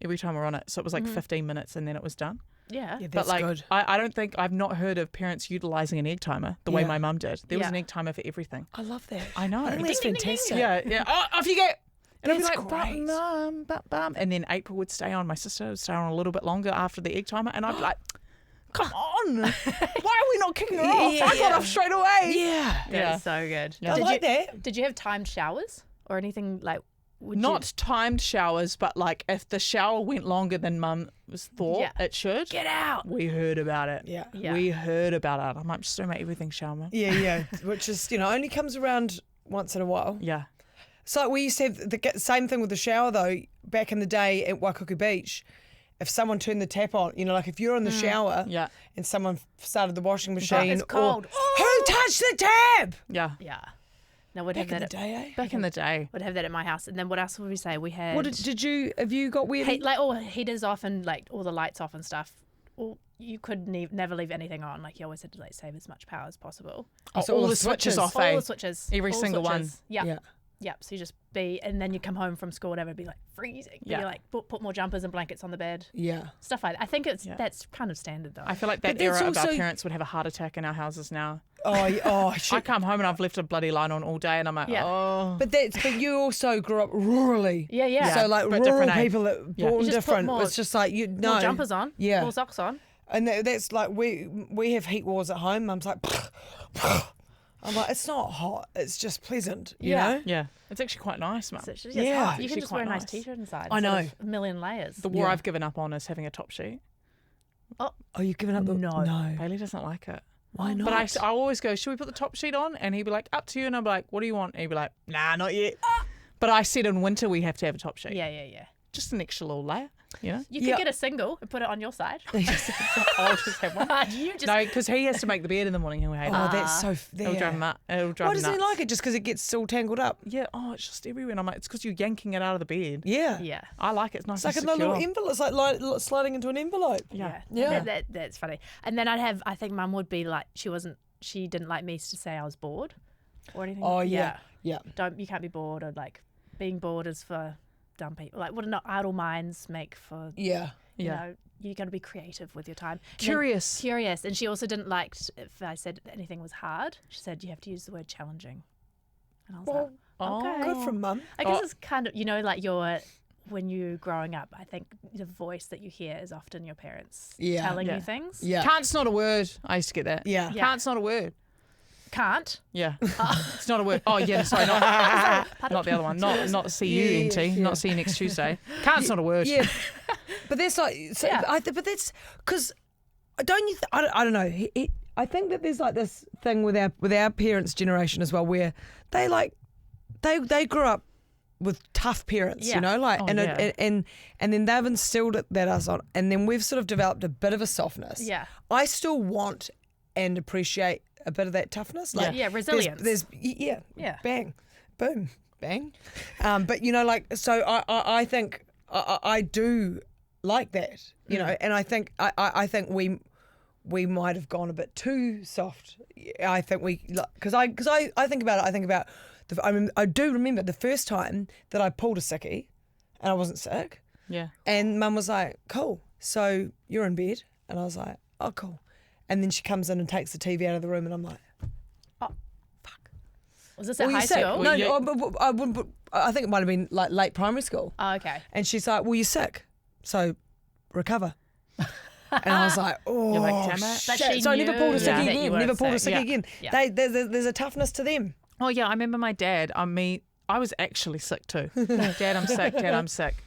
every time we're on it, so it was like 15 minutes and then it was done. Yeah. Yeah, But that's like, good. I don't think I've not heard of parents utilising an egg timer the way my mum did. There was an egg timer for everything. I love that. I know. I think that's fantastic. Yeah. Oh, off you go. And I'd be That's like, great. but mum. And then April would stay on. My sister would stay on a little bit longer after the egg timer. And I'd be like, come on. Why are we not kicking her off? I got off straight away. Yeah. That's so good. Yeah. I like that. Did you have timed showers or anything like? Not timed showers, but like if the shower went longer than mum was thought it should. Get out. We heard about it. Yeah. Yeah. We heard about it. I'm like, just don't make everything shower, mum. Yeah. Which is, only comes around once in a while. Yeah. So we used to have the same thing with the shower, though, back in the day at Waikiki Beach. If someone turned the tap on, like if you're in the shower Yeah. and someone started the washing machine. it's cold. Who touched the tap? Yeah. Yeah. No, we'd Back have in the that. day, eh? Back in the day. Would have that at my house. And then what else would we say? We had What have you got weird? like all heaters off and like all the lights off and stuff. Or you could never leave anything on. Like you always had to like save as much power as possible. So all the switches off, All eh? the switches. Every all single one. switches. Yeah. Yeah. Yep. So you just and then you come home from school, whatever, it'd be like freezing. But Yeah. you like put more jumpers and blankets on the bed. Yeah. Stuff like that. I think that's kind of standard though. I feel like that But that's era of our also- parents would have a heart attack in our houses now. I I should. come home and I've left a bloody light on all day and I'm like, Yeah. oh. But you also grew up rurally. Yeah. So like but rural different, eh? people that Yeah. born You just put different. more- It's just like no More jumpers on. Yeah. More socks on. And that's like we have heat wars at home. Mum's like, I'm like, it's not hot. It's just pleasant, you Yeah. know. Yeah. It's actually quite nice, mum. So it's just, Yeah. you can Actually just wear a quite nice nice. t-shirt inside. I instead know. of a million layers. The war Yeah. I've given up on is having a top sheet. Oh, you've given up the No. Bailey doesn't like it. Why not? But I always go, should we put the top sheet on? And he'd be like, up to you. And I'm like, what do you want? And he'd be like, nah, not yet. But I said in winter we have to have a top sheet. Yeah. Just an extra little layer, you know? You could get a single and put it on your side. I'll just have one. You just No, because he has to make the bed in the morning. He'll hate it. Oh, that's so. It'll drive him up. It'll drive Why him doesn't he nuts. like it? Just because it gets all tangled up? Yeah, it's just everywhere. And I'm like, it's because you're yanking it out of the bed. Yeah. Yeah. I like it. It's nice It's like a and secure. little envelope. It's like sliding into an envelope. Yeah. Yeah. That's funny. And then I think mum would be like, she didn't like me to say I was bored or anything. Oh yeah. You can't be bored, or like being bored is for dumb people. Like what not idle minds make for, Yeah. you Yeah. know, you got to be creative with your time. And then- Curious. Curious. And she also didn't like if I said anything was hard. She said, you have to use the word challenging. And I was like, okay. Good from mum. I guess it's kind of, like when you're growing up, I think the voice that you hear is often your parents telling Yeah. you things. Yeah. Can't's not a word. I used to get that. Yeah. Yeah. Can't's not a word. Can't. Yeah. It's not a word. Oh, yeah. Sorry. Not the other one. Not see you, NT. Yeah. Not see you next Tuesday. Can't's not a word. Yeah. But that's like, so Yeah. but that's because don't you? I don't know. I think that there's like this thing with our parents' generation as well, where they they grew up with tough parents, Yeah. you know, like Oh, and yeah. and then they've instilled that us on, and then we've sort of developed a bit of a softness. Yeah. I still want and appreciate a bit of that toughness. Like Yeah, resilience. There's Yeah. bang, boom, bang. But like so I think I do like that, you know, and I think I think we might have gone a bit too soft. I think because I think about it. I think about I do remember the first time that I pulled a sickie, and I wasn't sick, Yeah. and Mum was like, "Cool, so you're in bed," and I was like, "Oh, cool," and then she comes in and takes the TV out of the room, and I'm like, Was this "Were at you high sick?" school? No, you- I think it might have been like late primary school. Oh, okay. And she's like, "Well, you're sick, so recover." And I was like, "Oh, You're like, damn it." But shit." she So I never knew pulled a that sickie you again. weren't Never pulled a sick. sickie again. Yeah. There's a toughness to them. Oh, yeah. I remember my dad. I was actually sick too. Dad, I'm sick. Dad, I'm sick.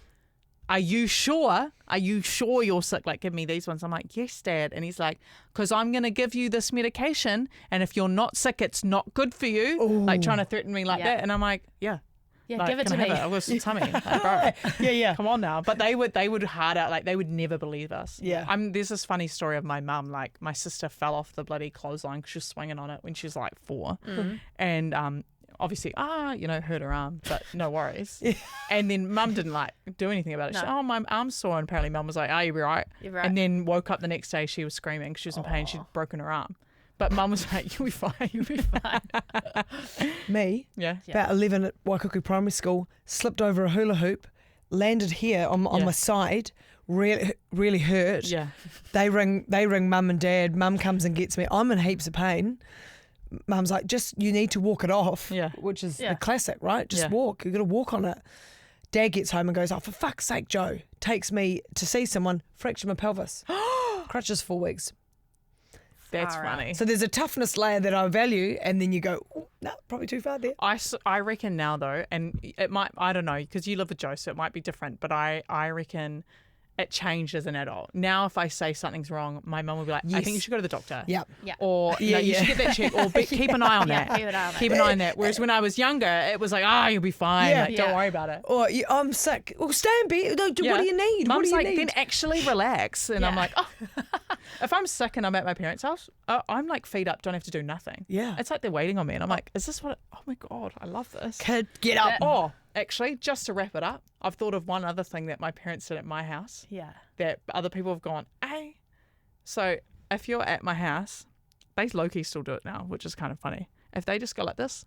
are you sure? Are you sure you're sick? Like, give me these ones. I'm like, yes, Dad. And he's like, because I'm going to give you this medication. And if you're not sick, it's not good for you. Like trying to threaten me like Yeah. that. And I'm like, yeah. Yeah, Like, give it can to I me. have it? I was tummy. Like, bro, Yeah. come on now. But they would hard out. Like, they would never believe us. Yeah. There's this funny story of my mum. Like, my sister fell off the bloody clothesline because she was swinging on it when she was like 4. And obviously, hurt her arm, but no worries. And then mum didn't like do anything about it. She said, my arm's sore. And apparently mum was like, you'll be right. You're right. And then woke up the next day, she was screaming. She was in pain. She'd broken her arm. But mum was like, you'll be fine. You'll be fine. Me, Yeah. about 11 at Waikuku Primary School, slipped over a hula hoop, landed here on my side, really hurt. Yeah. They ring mum and dad. Mum comes and gets me. I'm in heaps of pain. Mum's like, you need to walk it off. Yeah. Which is Yeah. the classic, right? Just Yeah. walk. You got to walk on it. Dad gets home and goes, for fuck's sake, Joe. Takes me to see someone, fractured my pelvis. Crutches 4 weeks. That's Far out. funny. So there's a toughness layer that I value, and then you go, no, probably too far there. I reckon now though, and it might, I don't know, because you live with Joe, so it might be different, but I reckon it changed as an adult. Now if I say something's wrong, my mum will be like, I Yes. think you should go to the doctor. Yep. Yeah. Or Yeah, you should yeah. get that checked, or keep an eye on Yeah, that. keep an eye on it. Keep an eye on that. Whereas when I was younger, it was like, you'll be fine. Yeah. Like, don't Yeah. worry about it. Or I'm sick. Well, stay in bed. No, What do you need? Mum's what do you like, need? then actually relax. And I'm Yeah. like, if I'm sick and I'm at my parents' house, I'm like feet up, don't have to do nothing. Yeah. It's like they're waiting on me. And I'm like, is this what, oh my God, I love this. Kid, get up. Oh, actually, just to wrap it up, I've thought of one other thing that my parents did at my house Yeah. that other people have gone, hey. So if you're at my house, they low-key still do it now, which is kind of funny. If they just go like this,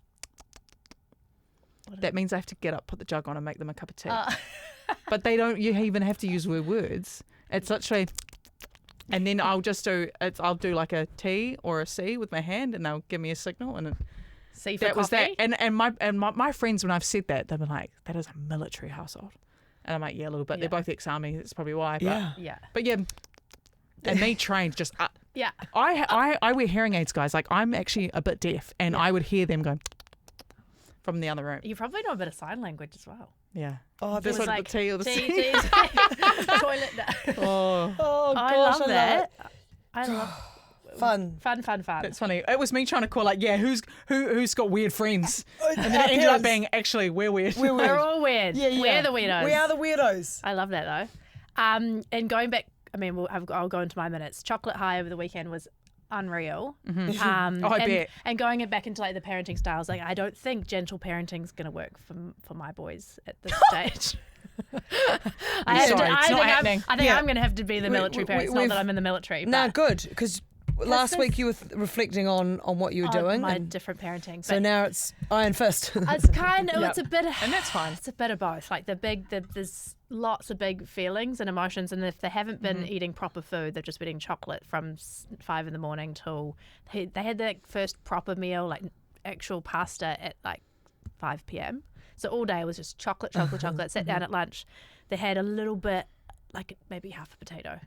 that means I have to get up, put the jug on and make them a cup of tea. But they don't you even have to use words. It's literally, and then I'll do like a T or a C with my hand and they'll give me a signal and See for that was that. coffee? And my friends, when I've said that, they've been like, that is a military household. And I'm like, yeah, a little bit. Yeah. They're both ex-army. That's probably why. But, Yeah. Yeah. But yeah, and me trained just... Yeah. I wear hearing aids, guys. Like, I'm actually a bit deaf, and I would hear them going from the other room. You probably know a bit of sign language as well. Yeah. Oh, This that's one, the T or the C. tea, toilet. Oh, oh, I gosh, love that. I love Fun. fun. that's funny. It was me trying to call, like, yeah, who's got weird friends? And then it ended Parents. up being, actually, we're weird. We're weird. We're all weird. Yeah, yeah. We're the weirdos. We are the weirdos. I love that though. And going back, I mean, I'll go into my minutes. Chocolate high over the weekend was unreal. Oh, I bet. And going it back into like the parenting styles, like I don't think gentle parenting is going to work for my boys at this stage. I Sorry, it's not happening. think Yeah. I'm going to have to be the military parent. It's not we've- that I'm in the military. No, but good. Because last this- week you were reflecting on what you were on doing. my and different parenting. so But now it's Iron Fist. it's kind of, Yep. it's a bit of, And that's fine. It's a bit of both. Like there's lots of big feelings and emotions, and if they haven't been eating proper food, they've just been eating chocolate from 5 a.m. till they had their first proper meal, like actual pasta at like 5 p.m. So all day was just chocolate. Sat down at lunch, they had a little bit, like maybe half a potato.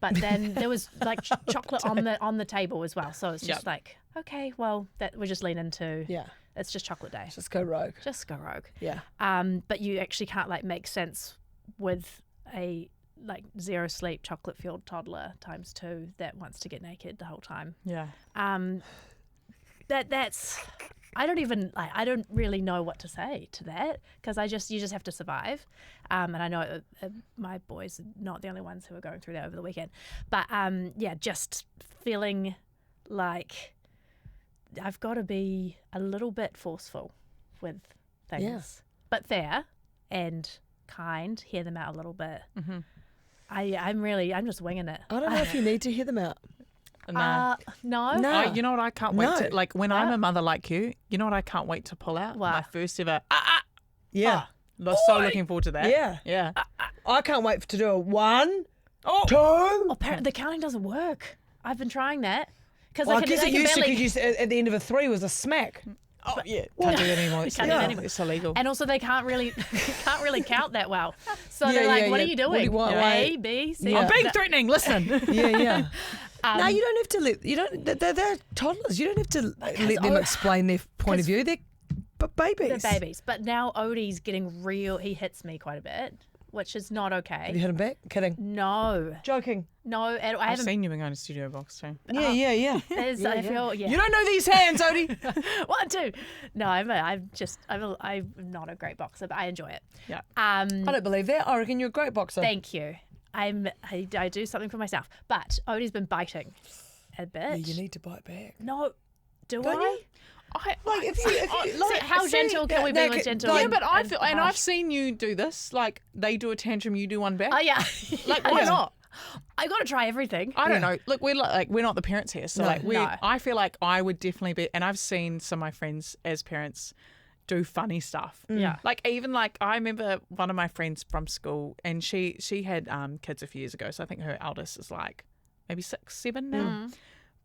But then there was like chocolate on the table as well. So it's just Yep. like, okay, well, that we just lean into. Yeah. It's just chocolate day. Just go rogue. Just go rogue. Yeah. But you actually can't like make sense with a like 0 sleep chocolate fueled toddler times 2 that wants to get naked the whole time. Yeah. That's I don't really know what to say to that because you just have to survive. And I know my boys are not the only ones who are going through that over the weekend. But yeah, just feeling like I've got to be a little bit forceful with things, Yeah. but fair and kind. Hear them out a little bit. I'm just winging it. I don't know if you need to hear them out. Nah. No. No. You know what I can't wait No. to, like, when I'm a mother like you know what I can't wait to pull out? What? My first ever, Yeah. so looking forward to that. Yeah. Yeah. I can't wait to do a 1, Oh. 2. Apparently the counting doesn't work. I've been trying that because Well, I guess it used to because at the end of a 3 was a smack. Oh, yeah. Can't do that anymore. It's, Can't do that anymore. it's illegal. And also they can't really count that well. So Yeah, they're like, yeah, what yeah. are you What do doing? you want? A, B, C. Yeah. I'm being That- threatening. Listen. Yeah, yeah. No, you don't have to they're toddlers. You don't have to let them explain their point of view. They're babies. They're babies. But now Odie's getting real. He hits me quite a bit. which is not Have you okay. hit him back? Kidding. No, Joking. no, I I've haven't. seen you in a studio box too. Yeah. I feel You don't know these hands, Odie. 1, 2. No, I'm not a great boxer, but I enjoy it. Yeah. I don't believe that. I reckon you're a great boxer. Thank you. I do something for myself, but Odie's been biting a bit. Yeah, you need to bite back. No, do Don't I? you? Like if you So how gentle can we be with gentle? Yeah, and- but I and feel, and harsh? I've seen you do this. Like they do a tantrum, you do one back. Oh yeah. Like why not? I got to try everything. I don't know. Look, we're not the parents here, so No. I feel like I would definitely be. And I've seen some of my friends as parents do funny stuff. Yeah. Like even like I remember one of my friends from school, and she had kids a few years ago. So I think her eldest is like maybe 6, 7 now.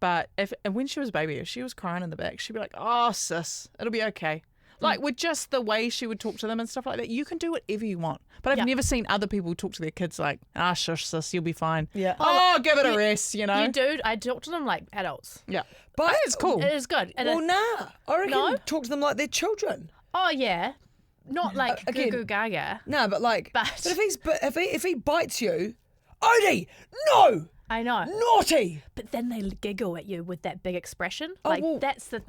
But when she was a baby, if she was crying in the back, she'd be like, "Oh, sis, it'll be okay." Like with just the way she would talk to them and stuff like that, you can do whatever you want. But I've Yeah. never seen other people talk to their kids like, "Ah, shush, sis, you'll be fine." Yeah. Oh, give it a rest, you know. You do. I talk to them like adults. Yeah. But It's cool. It is good. And Well, nah. I reckon No? talk to them like they're children. oh yeah, not like again- goo goo gaga. No, but like, But- if he bites you, Odie, no, I know. naughty. But then they giggle at you with that big expression. Oh, Like well- that's the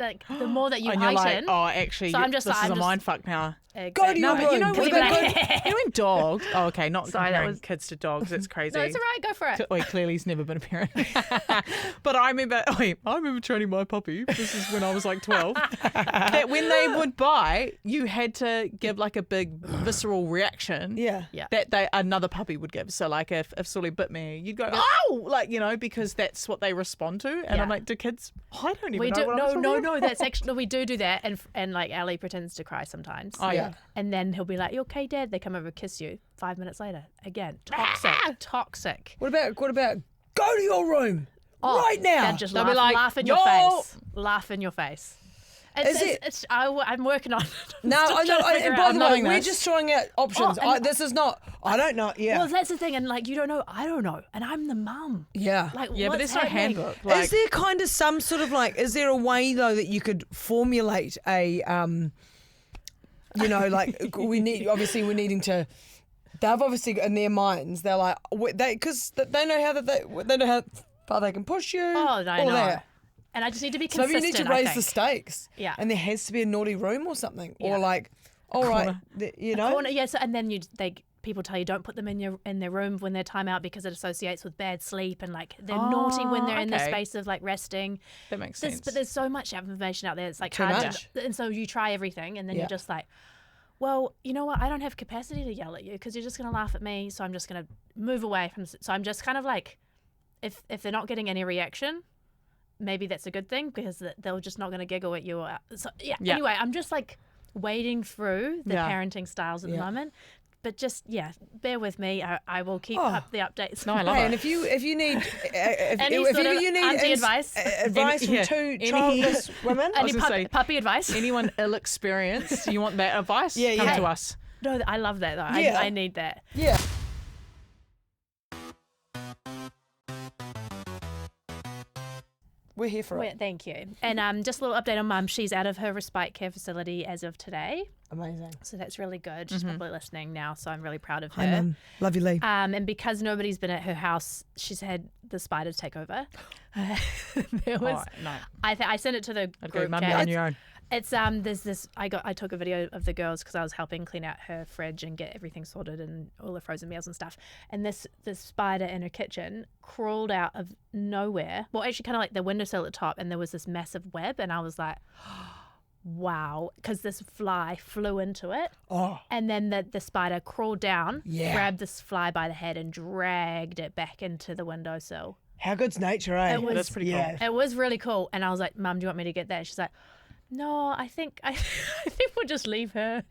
more that you And you're like, heighten. oh, actually, So I'm just this like- is I'm a just- mind fuck now. Go to your No, but you know room. when, Go- you go- know when dogs. Oh, okay, not Sorry, that comparing was- kids to dogs. That's crazy. No, it's all right. Go for it. Wait, clearly he's never been a parent. But I remember training my puppy. This is when I was like 12. That when they would bite, you had to give like a big visceral reaction. Yeah. Yeah. That another puppy would give. So like if Sully bit me, you'd go, "Oh!" like, you know, because that's what they respond to. And I'm Yeah. like, do kids? I don't even We know do what I'm no. That's actually we do that, and like Ali pretends to cry sometimes. Oh yeah. And then he'll be like, "You okay, Dad?" They come over, kiss you. 5 minutes later, again, toxic. What about go to your room Oh, right now? Then just They'll laugh, be like, laugh in your "Yo!" face. Laugh in your face. Is it- I'm working on it. No, Still I know. trying to figure And out. by the way, loving we're this. just throwing out options. Oh, and- This is not. I don't know. Yeah. Well, that's the thing, and like you don't know, I don't know, and I'm the mum. yeah. Like, Yeah, but what's there's no happening? handbook. Like, Is there kind of some sort of like? Is there a way though that you could formulate a you know, like we're needing to. They've obviously in their minds they're like because they know how they know how far they can push you. Oh, I all know. that. And I just need to be So maybe consistent. you need to raise I the think. stakes. Yeah. And there has to be a naughty room or something, Yeah. or like, all right, you know. Corner, yeah. So, and then people tell you don't put them in their room when they're time out because it associates with bad sleep, and like they're naughty when they're in the okay. space of like resting. that makes sense. But there's so much information out there. It's like Too hard much. and so you try everything, and then Yeah. you're just like, well, you know what? I don't have capacity to yell at you because you're just gonna laugh at me. So I'm just gonna move away from. So I'm just kind of like, if they're not getting any reaction, maybe that's a good thing because they're just not gonna giggle at you. So yeah. Yeah. Anyway, I'm just like wading through the Yeah. parenting styles at the Yeah. moment. But just bear with me. I will keep up the updates. No, I love Hey, it. and if you need Any sort of auntie advice? advice from yeah, two any- childless women, I Any was gonna say, puppy advice? anyone ill-experienced, you want that advice? Yeah, Come yeah. to us. No, I love that though. Yeah. I need that. yeah. We're here for Well, it. thank you. And just a little update on Mum. She's out of her respite care facility as of today, Amazing. so that's really good. She's probably listening now, so I'm really proud of her. Hi, Mum. Love you, Lee. And because nobody's been at her house, she's had the spiders take over. There was, Oh, no. I sent it to the I'd go, group Mum, chat. you're on your own. It's there's this I took a video of the girls because I was helping clean out her fridge and get everything sorted and all the frozen meals and stuff. And this spider in her kitchen crawled out of nowhere. Well, actually, kind of like the windowsill at the top, and there was this massive web, and I was like, wow, because this fly flew into it. Oh, And then the spider crawled down, Yeah. grabbed this fly by the head, and dragged it back into the windowsill. how good's nature, eh? It was- That's pretty cool. yeah. It was really cool. And I was like, Mum, do you want me to get that? She's like, no, I think we'll just leave her.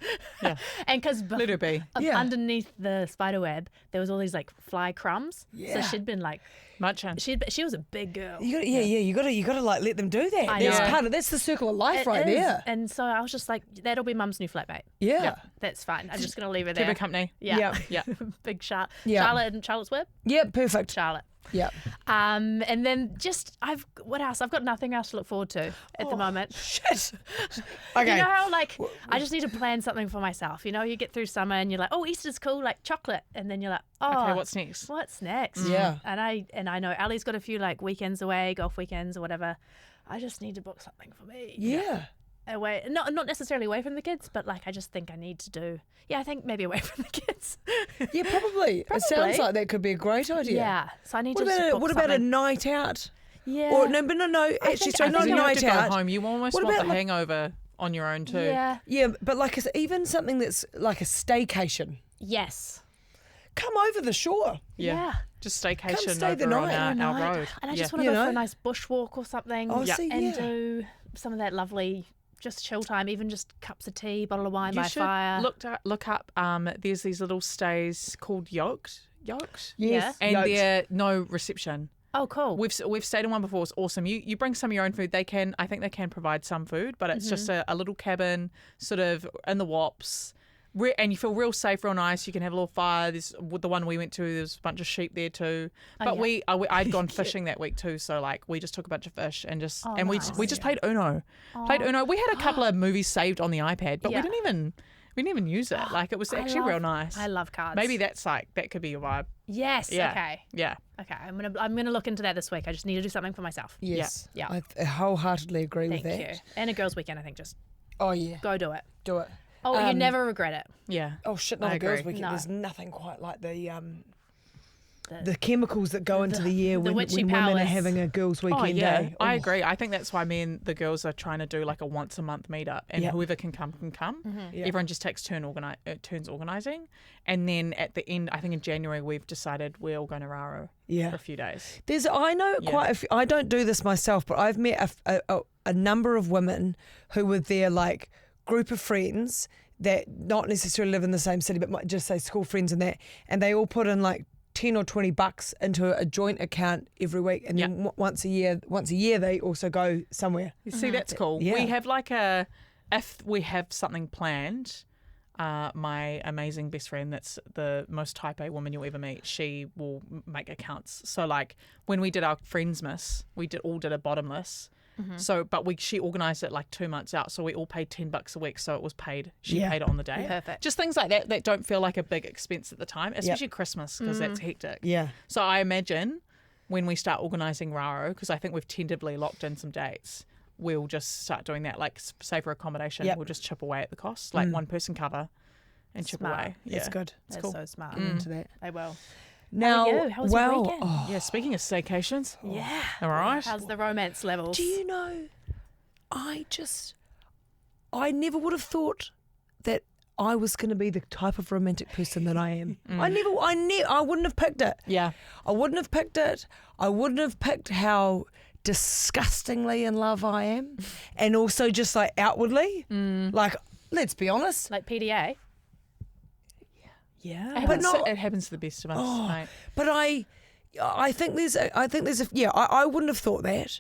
Yeah. And because Let her be. Yeah. underneath the spider web, there was all these like fly crumbs. Yeah. So she'd been like, Much on. she was a big girl. You gotta, you gotta like let them do that. I That's know. part of that's the circle of life It right is. there. And so I was just like, that'll be Mum's new flatmate. Yeah. That's fine. I'm just gonna leave her Keep there. her company. Yeah. Yeah. Yeah. Big Charlotte. Yeah. Charlotte and Charlotte's Web. Yeah, perfect. Charlotte. Yeah. And then what else? I've got nothing else to look forward to at the moment. Shit. Okay. You know how I just need to plan something for myself. You know, you get through summer and you're like, oh, Easter's cool, like chocolate, and then you're like, oh, Okay, what's next? What's next? Yeah. And I know Ali's got a few like weekends away, golf weekends or whatever. I just need to book something for me. Yeah. Away, not necessarily away from the kids, but like I just think I need to do. Yeah, I think maybe away from the kids. Yeah, probably. It sounds like that could be a great idea. Yeah. So I need What to. about book what about a something. night out? Yeah. Or no, actually, think- sorry, I not a think You have night to go out. home. You almost What want about the like- hangover on your own too. Yeah. Yeah, but like even something that's like a staycation. Yes. Come over the shore. Yeah. Just staycation Come stay the over on night. our road. And I Yeah. just want to You go for know? a nice bushwalk or something. Oh, see, and yeah. do some of that lovely, just chill time, even just cups of tea, bottle of wine You by should fire. look up. There's these little stays called yoked. Yes. And Yoked. they're no reception. Oh, cool. We've stayed in one before. It's awesome. You bring some of your own food. I think they can provide some food, but it's just a little cabin, sort of in the wops, and you feel real safe, real nice. You can have a little fire. There's the one we went to. There's a bunch of sheep there too. But I'd gone fishing that week too, so like we just took a bunch of fish and we just played Uno. Played Uno. We had a couple of movies saved on the iPad, but Yeah. we didn't even use it. Like it was actually real nice. I love cards. Maybe that could be your vibe. Yes. Yeah. Okay. Yeah. Okay. I'm gonna look into that this week. I just need to do something for myself. Yes. Yeah. I wholeheartedly agree Thank with that. you. And a girls' weekend. I think just Oh yeah. go do it. Do it. Oh, you never regret it. Yeah. Oh shit! Not I a girls' agree. weekend. No. There's nothing quite like the chemicals that go into the air the when witchy women are powers. having a girls' weekend. Oh yeah, day. I Oh. agree. I think that's why me and the girls are trying to do like a once a month meetup, and Yeah. whoever can come can come. Yeah. Everyone just takes turns organising, and then at the end, I think in January we've decided we're all going to Raro Yeah. for a few days. I know Yeah. quite a few. I don't do this myself, but I've met a number of women who were their like group of friends that not necessarily live in the same city, but might just say school friends and that, and they all put in like $10 or $20 into a joint account every week, and then once a year they also go somewhere. You see, that's cool. Yeah. We have if we have something planned. My amazing best friend, that's the most type A woman you'll ever meet, she will make accounts. So like when we did our Friendsmas, we all did a bottomless. So, but she organised it like 2 months out, so we all paid $10 a week. So it was paid. She Yeah. paid it on the day. Perfect. Just things like that don't feel like a big expense at the time, especially Christmas, because that's hectic. Yeah. So I imagine when we start organising Raro, because I think we've tentatively locked in some dates, we'll just start doing that. Like say for accommodation, Yep. we'll just chip away at the cost, like one person cover, and chip Smart. away. That's good. It's That's cool. so smart. Into that. I will. Now, you? How was your well, weekend? oh, Yeah. Speaking of staycations, Yeah. all right. How's the romance levels? do you know? I never would have thought that I was going to be the type of romantic person that I am. I wouldn't have picked it. Yeah. I wouldn't have picked it. I wouldn't have picked how disgustingly in love I am, and also just like outwardly. Like, let's be honest. Like PDA? Yeah, It but happens, not. it happens to the best of us, mate. But I think there's a. Yeah, I wouldn't have thought that.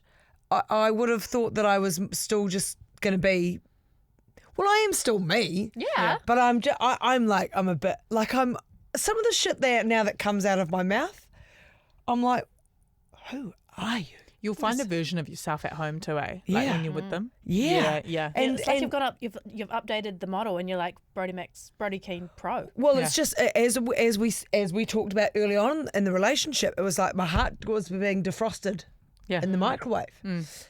I would have thought that I was still just going to be. Well, I am still me. Yeah. But I'm a bit like some of the shit now that comes out of my mouth. I'm like, who are you? You'll find a version of yourself at home too, eh? Like Yeah. when you're with them. Yeah. Yeah. And, It's like and you've updated the model and you're like Brodie Keane Pro. well, it's just as we talked about early on in the relationship, it was like my heart was being defrosted. Yeah. In the microwave.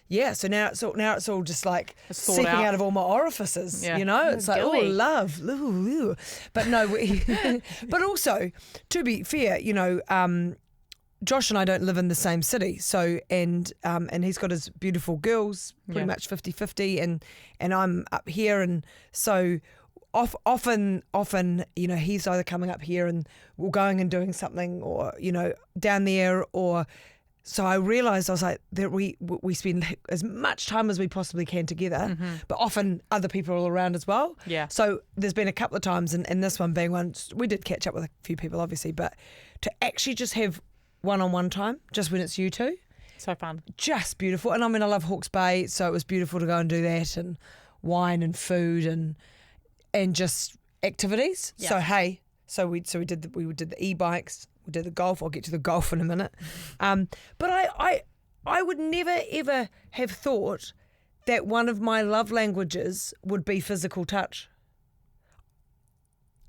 Yeah, so now it's all just like It's thawed seeping out. out of all my orifices. Yeah. You know, it's like, oh, Gooey. love. Ooh, ooh. But no, but also, to be fair, you know, Josh and I don't live in the same city. So, and he's got his beautiful girls, pretty much 50-50, and I'm up here. And so often, you know, he's either coming up here and we're going and doing something, or, you know, down there, or... So I realised, I was like, that we spend as much time as we possibly can together, but often other people are all around as well. Yeah. So there's been a couple of times, and this one being one, we did catch up with a few people, obviously, but to actually just have one-on-one time, just when it's you two, So fun. just beautiful. And I mean, I love Hawke's Bay, so it was beautiful to go and do that, and wine and food and just activities. Yeah. So hey, we did the e-bikes. we did the golf. I'll get to the golf in a minute. But I would never ever have thought that one of my love languages would be physical touch.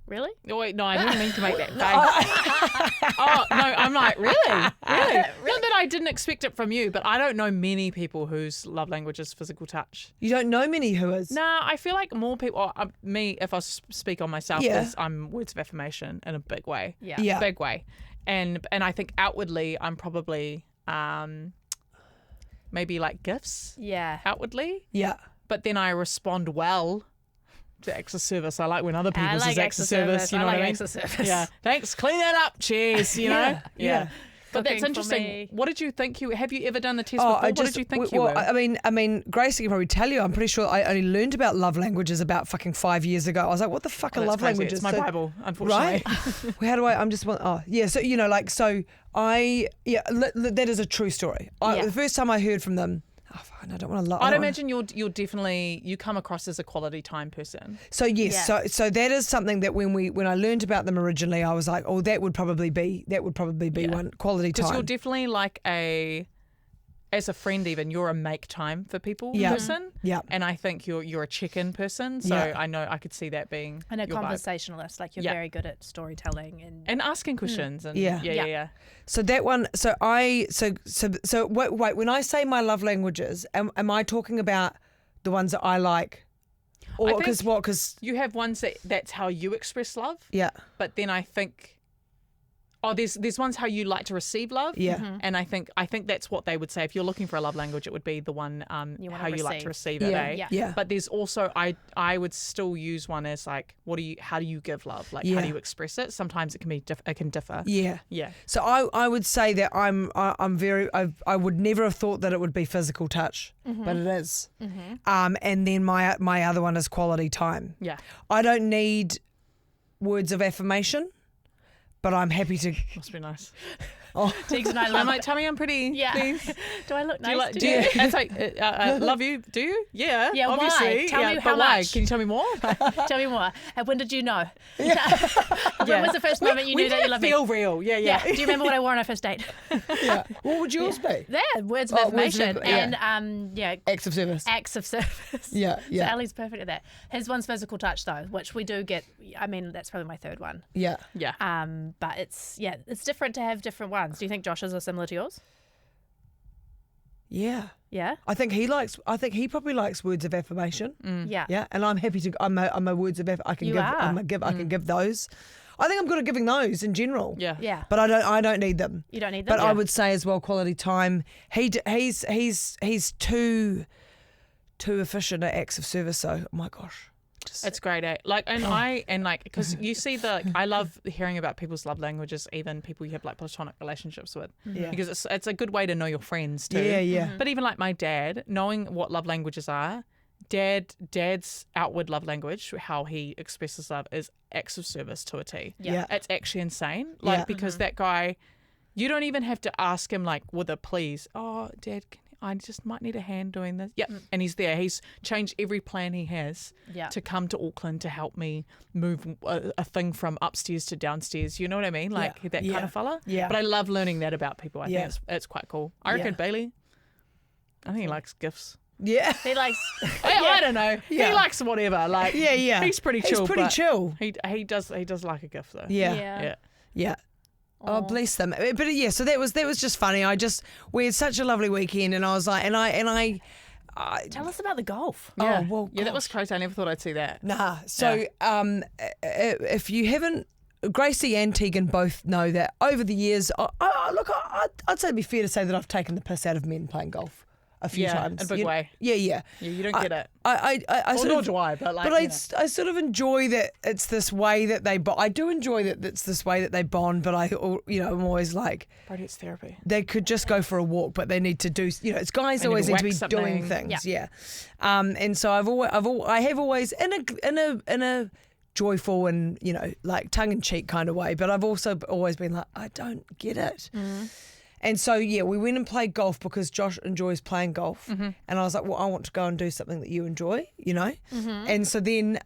Really? Oh, wait, no, I didn't mean to make that face. Oh, no, I'm like, really? Not that I didn't expect it from you, but I don't know many people whose love language is physical touch. You don't know many who is. No, I feel like more people, me, if I speak on myself, Yeah. is I'm words of affirmation in a big way. Yeah. Yeah. Big way. And I think outwardly, I'm probably maybe like gifts Yeah. outwardly, Yeah. but then I respond well to acts of service. I like when other people's I like is acts of service. You know I like what I mean? acts of service. Yeah. Thanks. Clean that up. Cheers. You know? Yeah. But that's Cooking for interesting. me. What did you think have you ever done the test before? What did you think you were? I mean, Gracie can probably tell you. I'm pretty sure I only learned about love lanlanguages about fucking 5 years ago. I was like, what the fuck are That's love crazy. languages? It's my So- Bible, unfortunately. Right? Well, how do I'm just one. Oh, yeah. So, that is a true story. Yeah. The first time I heard from them, I don't want to love. I'd imagine you're definitely, you come across as a quality time person. So yes, Yeah. so that is something that when I learned about them originally, I was like, oh, that would probably be one quality Because you're time. definitely like as a friend even, you're a make time for people Yeah. person. Yeah. And I think you're a check-in person. So Yeah. I know I could see that being And a your vibe. conversationalist. Like you're Yeah. very good at storytelling And asking questions. And Yeah. Yeah. So that one, so wait, when I say my love languages, am I talking about the ones that I like? Or think- because You have ones that's how you express love. yeah, But then I think, there's ones how you like to receive love. Yeah. And I think that's what they would say. If you're looking for a love language, it would be the one You wanna how you like to receive it. Yeah. Eh? Yeah. Yeah. But there's also I would still use one as like, how do you give love? Like how Yeah. do you express it? Sometimes it can differ. yeah. Yeah. So I would say that I'm very I would never have thought that it would be physical touch, but it is. And then my other one is quality time. Yeah. I don't need words of affirmation, but I'm happy to. Must be nice. Oh, Tegs and I I'm love like, tell me I'm pretty. Yeah. Please. Do I look Do you nice? like? to Do you? It's like, love you. Do you? Yeah. Yeah, why? Obviously. Tell yeah, me but how why? much. Can you tell me more? Tell me more. And when did you know? When was the first moment you knew that you loved me? Feel real. Yeah. Yeah. Do you remember what I wore on our first date? yeah. What would yours be? Yeah, words of Oh, words of affirmation. yeah. And Acts of service. acts of service. Yeah, yeah. So Ali's perfect at that. His one's physical touch though, which we do get. I mean, that's probably my third one. Yeah. Yeah. But it's different to have different ones. Do you think Josh's are similar to yours? Yeah. Yeah. I think he probably likes words of affirmation. Yeah. Yeah, and I'm happy to. I'm a words of affirmation. I can You give. are. I can give those. I think I'm good at giving those in general. Yeah. Yeah. But I don't need them. You don't need them. But I would say as well, quality time. He's too efficient at acts of service. So, oh my gosh. It's great, eh? Because you see I love hearing about people's love languages, even people you have like platonic relationships with, Yeah. because it's a good way to know your friends too. Yeah, yeah. But even like my dad, knowing what love languages are, dad's outward love language, how he expresses love, is acts of service to a T. Yeah. Yeah. It's actually insane. Like Yeah. because that guy, you don't even have to ask him like with a please. Oh, Dad, I just might need a hand doing this. Yep. And he's there. He's changed every plan he has Yeah. to come to Auckland to help me move a thing from upstairs to downstairs. You know what I mean? Like that kind Yeah. of fella. Yeah. But I love learning that about people. I Yeah. think it's quite cool. I reckon Yeah. Bailey, I think he likes gifts. Yeah. He likes. I don't know. Yeah. He likes whatever. Like Yeah. he's pretty chill. He's pretty but chill. He does like a gift though. Yeah. Yeah. Yeah. Oh, bless them. But yeah, so that was just funny. We had such a lovely weekend, and I was like, and I Tell us about the golf. Yeah. Oh, well, yeah, that was gosh. crazy. I never thought I'd see that. Nah. So if you haven't, Gracie and Tegan both know that over the years, I'd say it'd be fair to say that I've taken the piss out of men playing golf a few Yeah, times. in a big way. Yeah, yeah. Yeah, you don't get it. I Well, sort nor of, do I, but like, but you know. I sort of enjoy that it's this way that they. I do enjoy that it's this way that they bond. But I'm always like, Brodie, it's therapy. they could just go for a walk, but they need to do. It's guys They need always to need to be whack doing something. things. Yeah. And so I have always in a joyful and like tongue in cheek kind of way. But I've also always been like, I don't get it. And so, yeah, we went and played golf because Josh enjoys playing golf. And I was like, well, I want to go and do something that you enjoy, And so then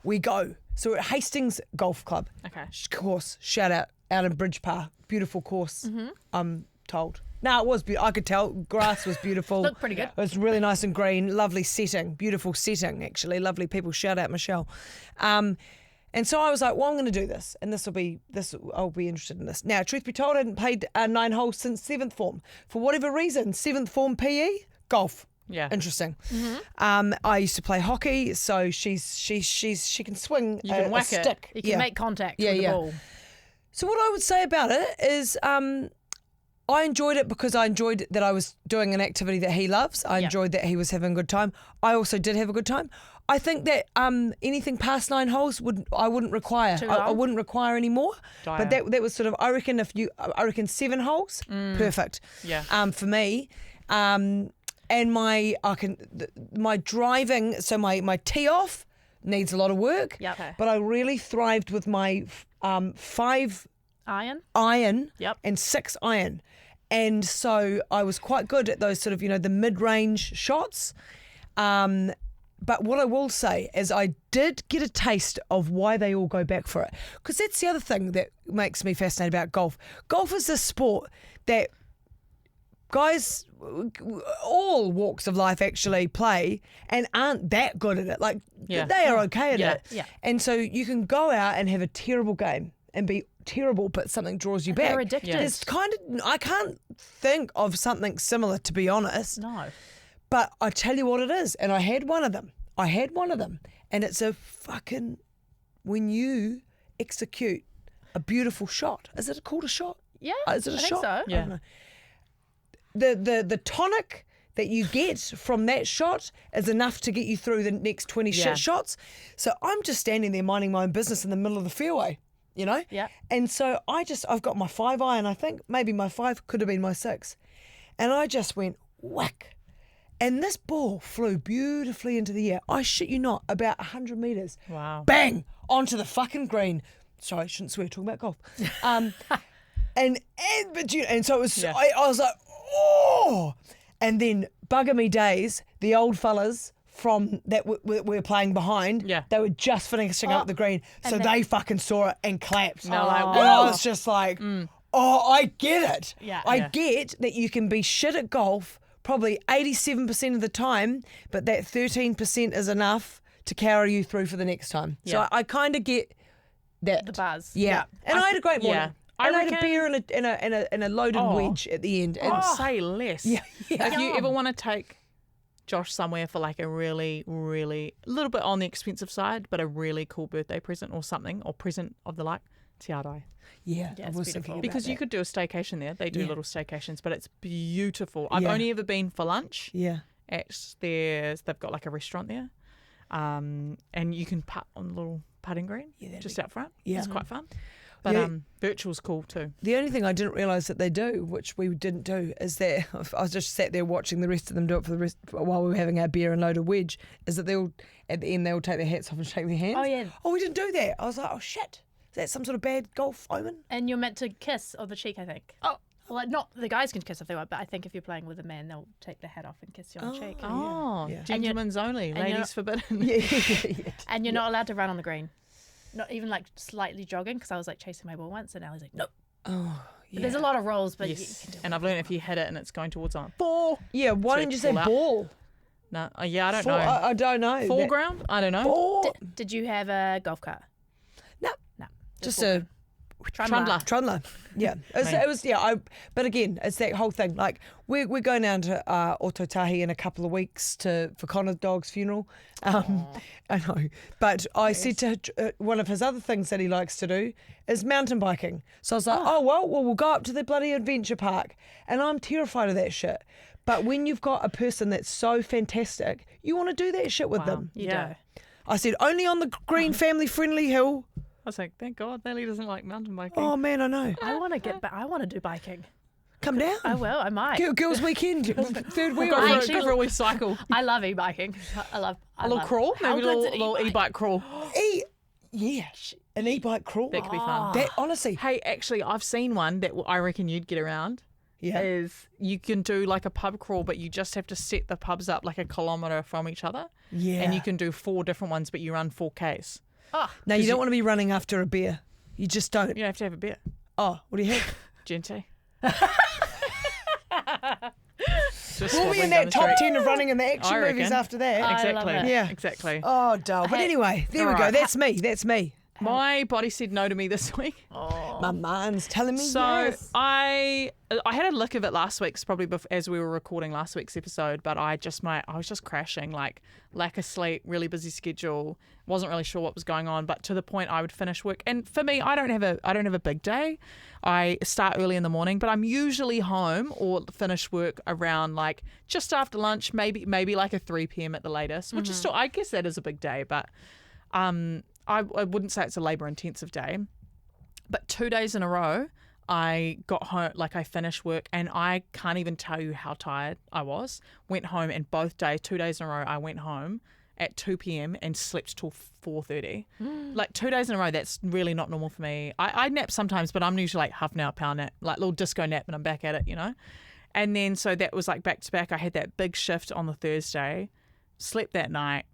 we go. So we're at Hastings Golf Club. Okay. Of course, shout out out in Bridge Park. Beautiful course, Mm-hmm. I'm told. No, it was beautiful. I could tell. Grass was beautiful. Looked pretty good. It was really nice and green. Lovely setting. Beautiful setting, actually. Lovely people. Shout out Michelle. And so I was like, well, I'm going to do this. And I'll be interested in this. Now, truth be told, I hadn't played 9 holes since 7th form. For whatever reason, 7th form PE, golf. Yeah. Interesting. Mm-hmm. I used to play hockey, so she can swing You can a whack it. stick. You can make contact Yeah, with the yeah. ball. So what I would say about it is I enjoyed it because I enjoyed that I was doing an activity that he loves. I enjoyed that he was having a good time. I also did have a good time. I think that anything past 9 holes I wouldn't require. Too I long? wou't require any more. But that was sort of, I reckon 7 holes, perfect. Yeah. For me. And my driving, so my tee off needs a lot of work. Yep. Okay. But I really thrived with my 5 Iron. iron Yep. and 6 iron. And so I was quite good at those sort of, the mid-range shots. But what I will say is I did get a taste of why they all go back for it. Because that's the other thing that makes me fascinated about golf. Golf is a sport that guys, all walks of life actually play and aren't that good at it. Like, Yeah. they are okay at Yeah. it. Yeah. And so you can go out and have a terrible game and be terrible, but something draws you back. They're addicted. Yeah. It's kind of, I can't think of something similar, to be honest. No. But I tell you what it is, and I had one of them. And it's a fucking, when you execute a beautiful shot. Is it called a shot? Yeah. Is it a I think shot? so. Yeah. I don't know. The tonic that you get from that shot is enough to get you through the next 20 Yeah. shit shots. So I'm just standing there minding my own business in the middle of the fairway, Yeah. And so I've got my 5 iron, I think. Maybe my 5 could have been my 6. And I just went whack. And this ball flew beautifully into the air. I shit you not, about 100 metres. Wow. Bang! Onto the fucking green. Sorry, I shouldn't swear talking about golf. And so it was, Yeah. I was like, oh! And then Bugger Me Days, the old fellas from that we were playing behind, Yeah. they were just finishing up the green. So And they fucking saw it and clapped. And they were like, and I "Woo!" was just like, oh, I get it. Yeah. I Yeah. get that you can be shit at golf probably 87% of the time, but that 13% is enough to carry you through for the next time. Yeah. So I kind of get that. The buzz. Yeah. And I had a great morning. yeah. I had a reckon- beer and a loaded Oh. wedge at the end. And Say less. Yeah, yeah. If you ever want to take Josh somewhere for like a really, really, a little bit on the expensive side, but a really cool birthday present or something, or present of the like, Te Arai. yeah, Yeah, I it's was beautiful. thinking about Because you that. could do a staycation there. They do Yeah. little staycations, but it's beautiful. I've Yeah. only ever been for lunch Yeah. at theirs. They've got like a restaurant there. And you can putt on the little putting green just out front. Yeah. It's quite fun. But Yeah. virtual's cool too. The only thing I didn't realise that they do, which we didn't do, is that I was just sat there watching the rest of them do it for the rest while we were having our beer and loaded wedge. Is that they'll at the end they'll take their hats off and shake their hands. Oh, yeah. Oh, we didn't do that. I was like, oh shit, is that some sort of bad golf omen? And you're meant to kiss on the cheek, I think. Oh. Well, not the guys can kiss if they want, but I think if you're playing with a man, they'll take the hat off and kiss you on the cheek. Oh, Yeah. gentlemen's only, and you're- ladies forbidden. Yeah. And you're not allowed to run on the green. Not even like slightly jogging, because I was like chasing my ball once, and Ali's like, no. Oh, But there's a lot of rules, but Yes. you can do And I've learned if you hit it and it's going towards on ball. yeah. Why So didn't you say pull out. ball? No, yeah, I don't Fore- know. I don't know. Foreground? I don't know. Ball. Did you have a golf cart? No, No. just a Trundler. trundler. Yeah, it was. Yeah, but again, it's that whole thing. Like we're going down to Ototahi in a couple of weeks for Connor's dog's funeral. I know, but I said to one of his other things that he likes to do is mountain biking. So I was like, oh well, we'll go up to the bloody adventure park, and I'm terrified of that shit. But when you've got a person that's so fantastic, you want to do that shit with them. You Yeah. do. I said only on the green family friendly hill. I was like, thank God, Nelly doesn't like mountain biking. Oh man, I know. I want to get back. I want to do biking. Come down. I will. I might. Girls' weekend, third wheel. Go for a wee cycle. I love e-biking. I love A little crawl? How Maybe a good's little an e-bike crawl. Yeah, an e-bike crawl. That could be fun. That honestly, Hey, actually, I've seen one that I reckon you'd get around. yeah. Is you can do like a pub crawl, but you just have to set the pubs up like a kilometre from each other. Yeah. And you can do 4 different ones, but you run 4Ks. Now you don't want to be running after a beer. You just don't. You don't have to have a beer. Oh, what do you have? Gente. We'll be in that top 10 of running in the action I movies reckon. after that. I love Exactly. it. Yeah. Exactly. Oh, dull. But anyway, there we go. Alright. That's me. My body said no to me this week. My mind's telling me So yes. I had a look of it last week, probably as we were recording last week's episode, but I was just crashing, like lack of sleep, really busy schedule, wasn't really sure what was going on, but to the point I would finish work. And for me, I don't have a big day. I start early in the morning, but I'm usually home or finish work around like just after lunch, maybe like a 3 p.m. at the latest, which is still, I guess that is a big day, but I wouldn't say it's a labour-intensive day, but 2 days in a row, I got home, like I finished work, and I can't even tell you how tired I was. Went home, and both days, 2 days in a row, I went home at 2 p.m. and slept till 4:30. Like 2 days in a row, that's really not normal for me. I nap sometimes, but I'm usually like half an hour, power nap, like little disco nap, and I'm back at it, you know? And then, so that was like back to back. I had that big shift on the Thursday, slept that night,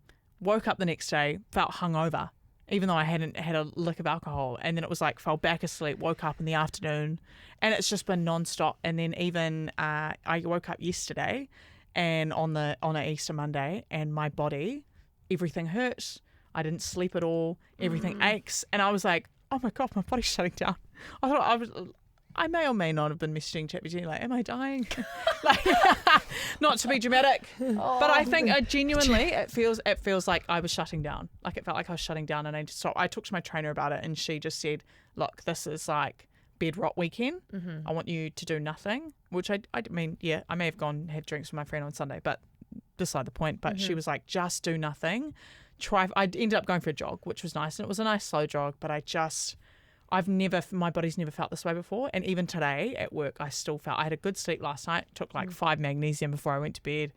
woke up the next day, felt hungover, even though I hadn't had a lick of alcohol. And then it was like, fell back asleep, woke up in the afternoon, and it's just been nonstop. And then even I woke up yesterday and on an Easter Monday, and my body, everything hurts. I didn't sleep at all. Everything aches. And I was like, oh my God, my body's shutting down. I thought I may or may not have been messaging ChatGPT like, am I dying? Like, not to be dramatic, but I think genuinely it feels like I was shutting down. Like it felt like I was shutting down, and I talked to my trainer about it, and she just said, look, this is like bed rot weekend. I want you to do nothing, which I mean, yeah, I may have gone had drinks with my friend on Sunday, but beside the point. But she was like, just do nothing. I ended up going for a jog, which was nice, and it was a nice slow jog, but my body's never felt this way before. And even today at work, I still felt, I had a good sleep last night, took like 5 magnesium before I went to bed,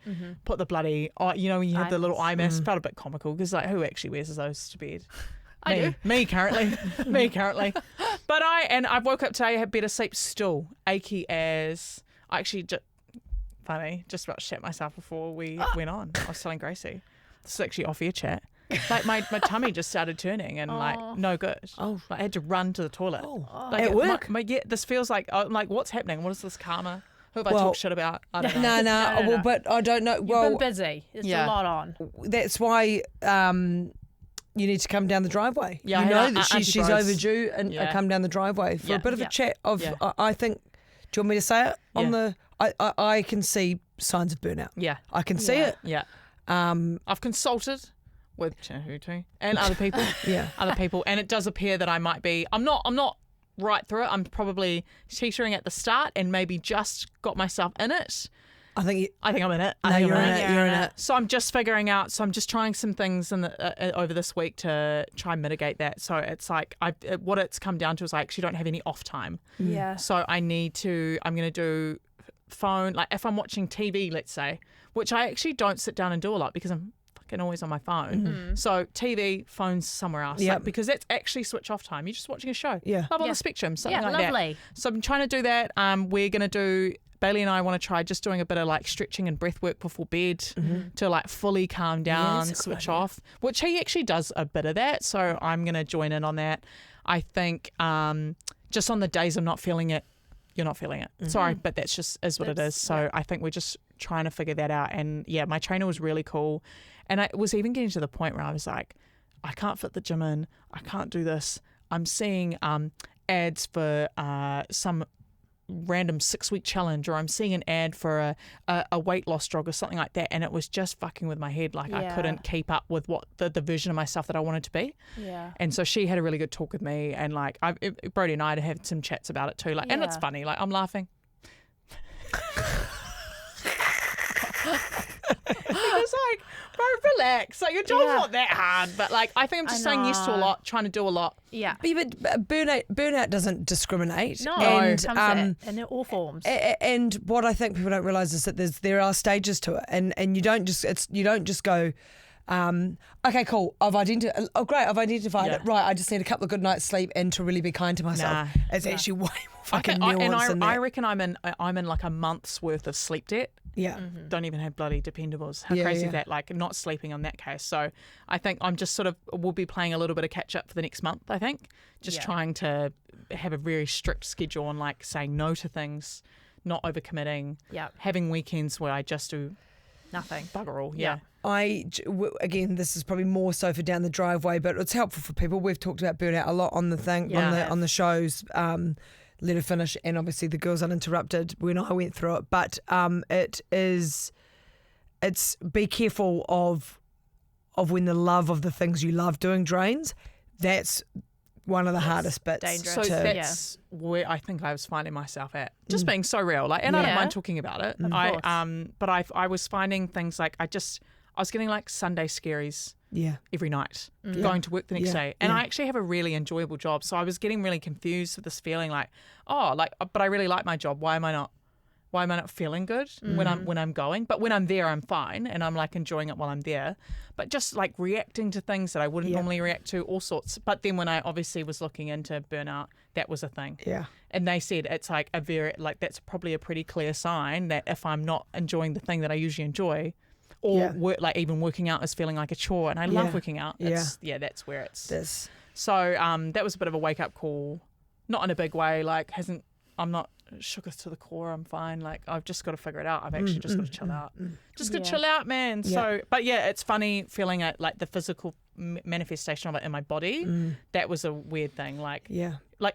put the bloody, when you had the little eye mask, felt a bit comical because like who actually wears those to bed? Me currently. But I woke up today, I had better sleep, still achy as, I actually just about shat myself before we went on. I was telling Gracie, this is actually off air chat. Like my tummy just started turning and like no good. Like, I had to run to the toilet. Like, at work? This feels like I'm like, what's happening? What is this karma? Who have I talked shit about? I don't know. No. Well, but I don't know. Well, You've been busy. It's a lot on. that's why you need to come down the driveway. Yeah, you I know had that Auntie she's Bros. overdue and come down the driveway for a bit of a chat of. Yeah. I think. Do you want me to say it on the? I can see signs of burnout. Yeah. I can see it. Yeah. I've consulted with ChatGPT and other people. Other people, and it does appear that I might be. I'm not right through it. I'm probably teetering at the start and maybe just got myself in it. I think I'm in it. You're in it. So I'm just figuring out. So I'm just trying some things over this week to try and mitigate that. So it's like what it's come down to is I actually don't have any off time. Yeah. So I'm going to do phone, like if I'm watching TV, let's say, which I actually don't sit down and do a lot because I'm fucking always on my phone. So TV, phone's somewhere else. Yep. Like, because that's actually switch off time. You're just watching a show. Yeah. Love on the Spectrum, something like lovely. that. So I'm trying to do that. We're going to do, Bailey and I want to try just doing a bit of like stretching and breath work before bed to like fully calm down, switch off, which he actually does a bit of that. So I'm going to join in on that. I think just on the days I'm not feeling it, you're not feeling it. Sorry, but that's just is what it is. So I think we're just trying to figure that out. And yeah, my trainer was really cool. And I was even getting to the point where I was like, I can't fit the gym in. I can't do this. I'm seeing ads for some random 6-week challenge, or I'm seeing an ad for a weight loss drug or something like that. And it was just fucking with my head. Like I couldn't keep up with what the version of myself that I wanted to be. Yeah. And so she had a really good talk with me, and like Brodie and I had had some chats about it too. Like, and it's funny. Like I'm laughing. He was like, bro, relax. Like your job's not that hard, but like I think I'm just saying yes to a lot, trying to do a lot. Yeah. But burnout doesn't discriminate. No, and it comes in all forms. And what I think people don't realise is that there are stages to it, and you don't just go, okay, cool. I've identified it. Right, I just need a couple of good nights sleep and to really be kind to myself. It's actually way more fucking nuanced than that. I reckon I'm in like a month's worth of sleep debt. Yeah. don't even have bloody dependables. How crazy is that? Like not sleeping on that case. So I think I'm just we'll be playing a little bit of catch up for the next month, I think. Just trying to have a very strict schedule on like saying no to things, not overcommitting, having weekends where I just do Nothing. bugger all. Again, this is probably more so for down the driveway, but it's helpful for people. We've talked about burnout a lot on the thing, on the shows. Let her finish, and obviously the Girls Uninterrupted when I went through it. But it's be careful of when the love of the things you love doing drains. That's one of the hardest bits. Dangerous. So that's where I think I was finding myself at, just being so real. Like, and I don't mind talking about it. But I was finding things like I was getting like Sunday scaries. Every night, going to work the next day. And I actually have a really enjoyable job. So I was getting really confused with this feeling like, but I really like my job. Why am I not feeling good when I'm going? But when I'm there, I'm fine. And I'm like enjoying it while I'm there. But just like reacting to things that I wouldn't normally react to, all sorts. But then when I obviously was looking into burnout, that was a thing. Yeah. And they said it's like that's probably a pretty clear sign that if I'm not enjoying the thing that I usually enjoy, or even working out is feeling like a chore, and I love working out. That's where it's. So that was a bit of a wake up call, not in a big way. Like I'm not shooketh to the core. I'm fine. Like I've just got to figure it out. I've actually just got to chill out. Just got to chill out, man. So, but it's funny feeling it, like the physical manifestation of it in my body. That was a weird thing. Like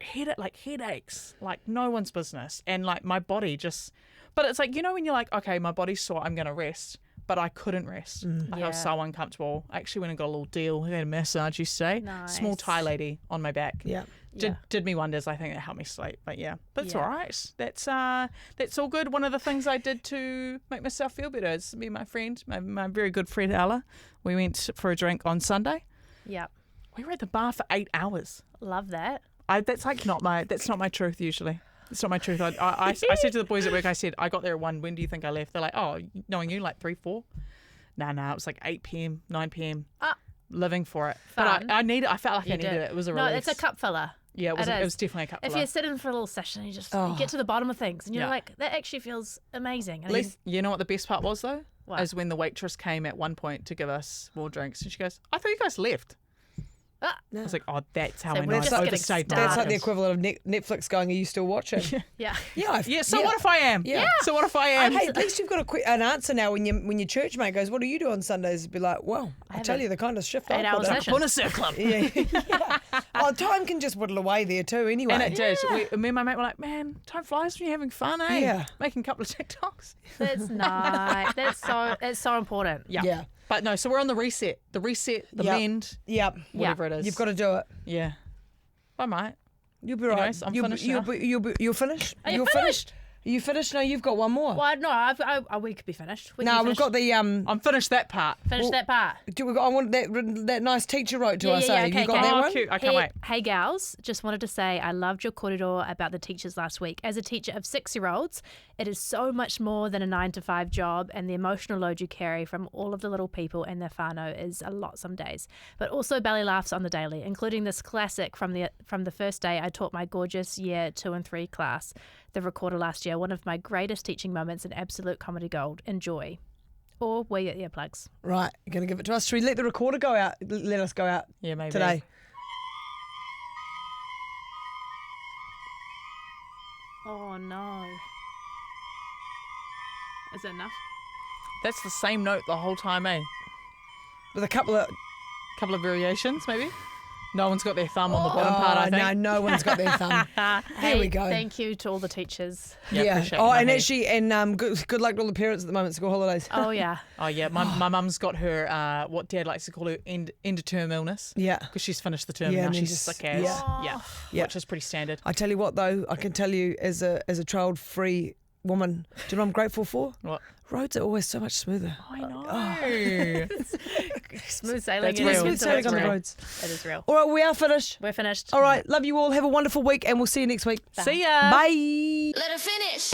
headaches, like no one's business, and like my body just. But it's like, when you're like, okay, my body's sore, I'm gonna rest. But I couldn't rest. I was so uncomfortable. I actually went and got a little deal. I had a massage yesterday. Nice. Small Thai lady on my back. Did me wonders. I think that helped me sleep. But but it's all right. That's all good. One of the things I did to make myself feel better is me and my friend, my very good friend Ella. We went for a drink on Sunday. Yep. We were at the bar for 8 hours. Love that. That's not my truth usually. It's not my truth. I said to the boys at work, I said, I got there at 1. When do you think I left? They're like, oh, knowing you, like 3, 4. No, it was like 8 p.m., 9 p.m. Living for it. Fun. But I felt like I needed it. It was a release. No, it's a cup filler. Yeah, it was definitely a cup filler. If you're sitting for a little session, you get to the bottom of things, and you're like, that actually feels amazing. And you know what the best part was, though? What? Is when the waitress came at one point to give us more drinks, and she goes, I thought you guys left. I was like, that's how I know I've overstayed. That's like the equivalent of Netflix going, are you still watching? Yeah. What if I am? Yeah. So what if I am? Hey, at least you've got an answer now when your church mate goes, what do you do on Sundays? Be like, well, I tell you the kind of shift I put session. On a club. Time can just whittle away there too anyway. And it did. Me and my mate were like, man, time flies when you're having fun, eh? Yeah. Making a couple of TikToks. That's nice. That's so important. Yeah. But no, so we're on the reset, the mend, whatever it is. You've got to do it. Yeah. I might. You'll be right. I'm finished now. You'll finish. Are you finished? Are you finished? No, you've got one more. Well, no, we could be finished. No, we've got the I'm finished that part. That part. I want that nice teacher wrote to us. Okay, you got that one? Cute. I can't wait. Hey gals, just wanted to say I loved your corridor about the teachers last week. As a teacher of 6-year-olds, it is so much more than a 9-to-5 job, and the emotional load you carry from all of the little people and their whānau is a lot some days. But also belly laughs on the daily, including this classic from the first day I taught my gorgeous year 2 and 3 class, the recorder last year. One of my greatest teaching moments and absolute comedy gold. Enjoy. Or wear your earplugs. Right, you're going to give it to us. Should we let the recorder go out? Let us go out maybe. Today. Oh, no. Is that enough? That's the same note the whole time, eh? With a couple of variations, maybe? No one's got their thumb on the bottom part, I think. No one's got their thumb. There we go. Thank you to all the teachers. Yeah. Good luck to all the parents at the moment, school holidays. Oh, yeah. My mum's got her, what Dad likes to call her end of term illness. Yeah. Because she's finished the term and now she's sick as. Yeah. Which is pretty standard. I tell you what, though, I can tell you as a child-free woman, do you know what I'm grateful for? What? Roads are always so much smoother. I know. Smooth sailing. That's real. Smooth sailing on the roads. It is real. All right, we are finished. We're finished. All right, love you all. Have a wonderful week, and we'll see you next week. See ya. Bye. Let her finish.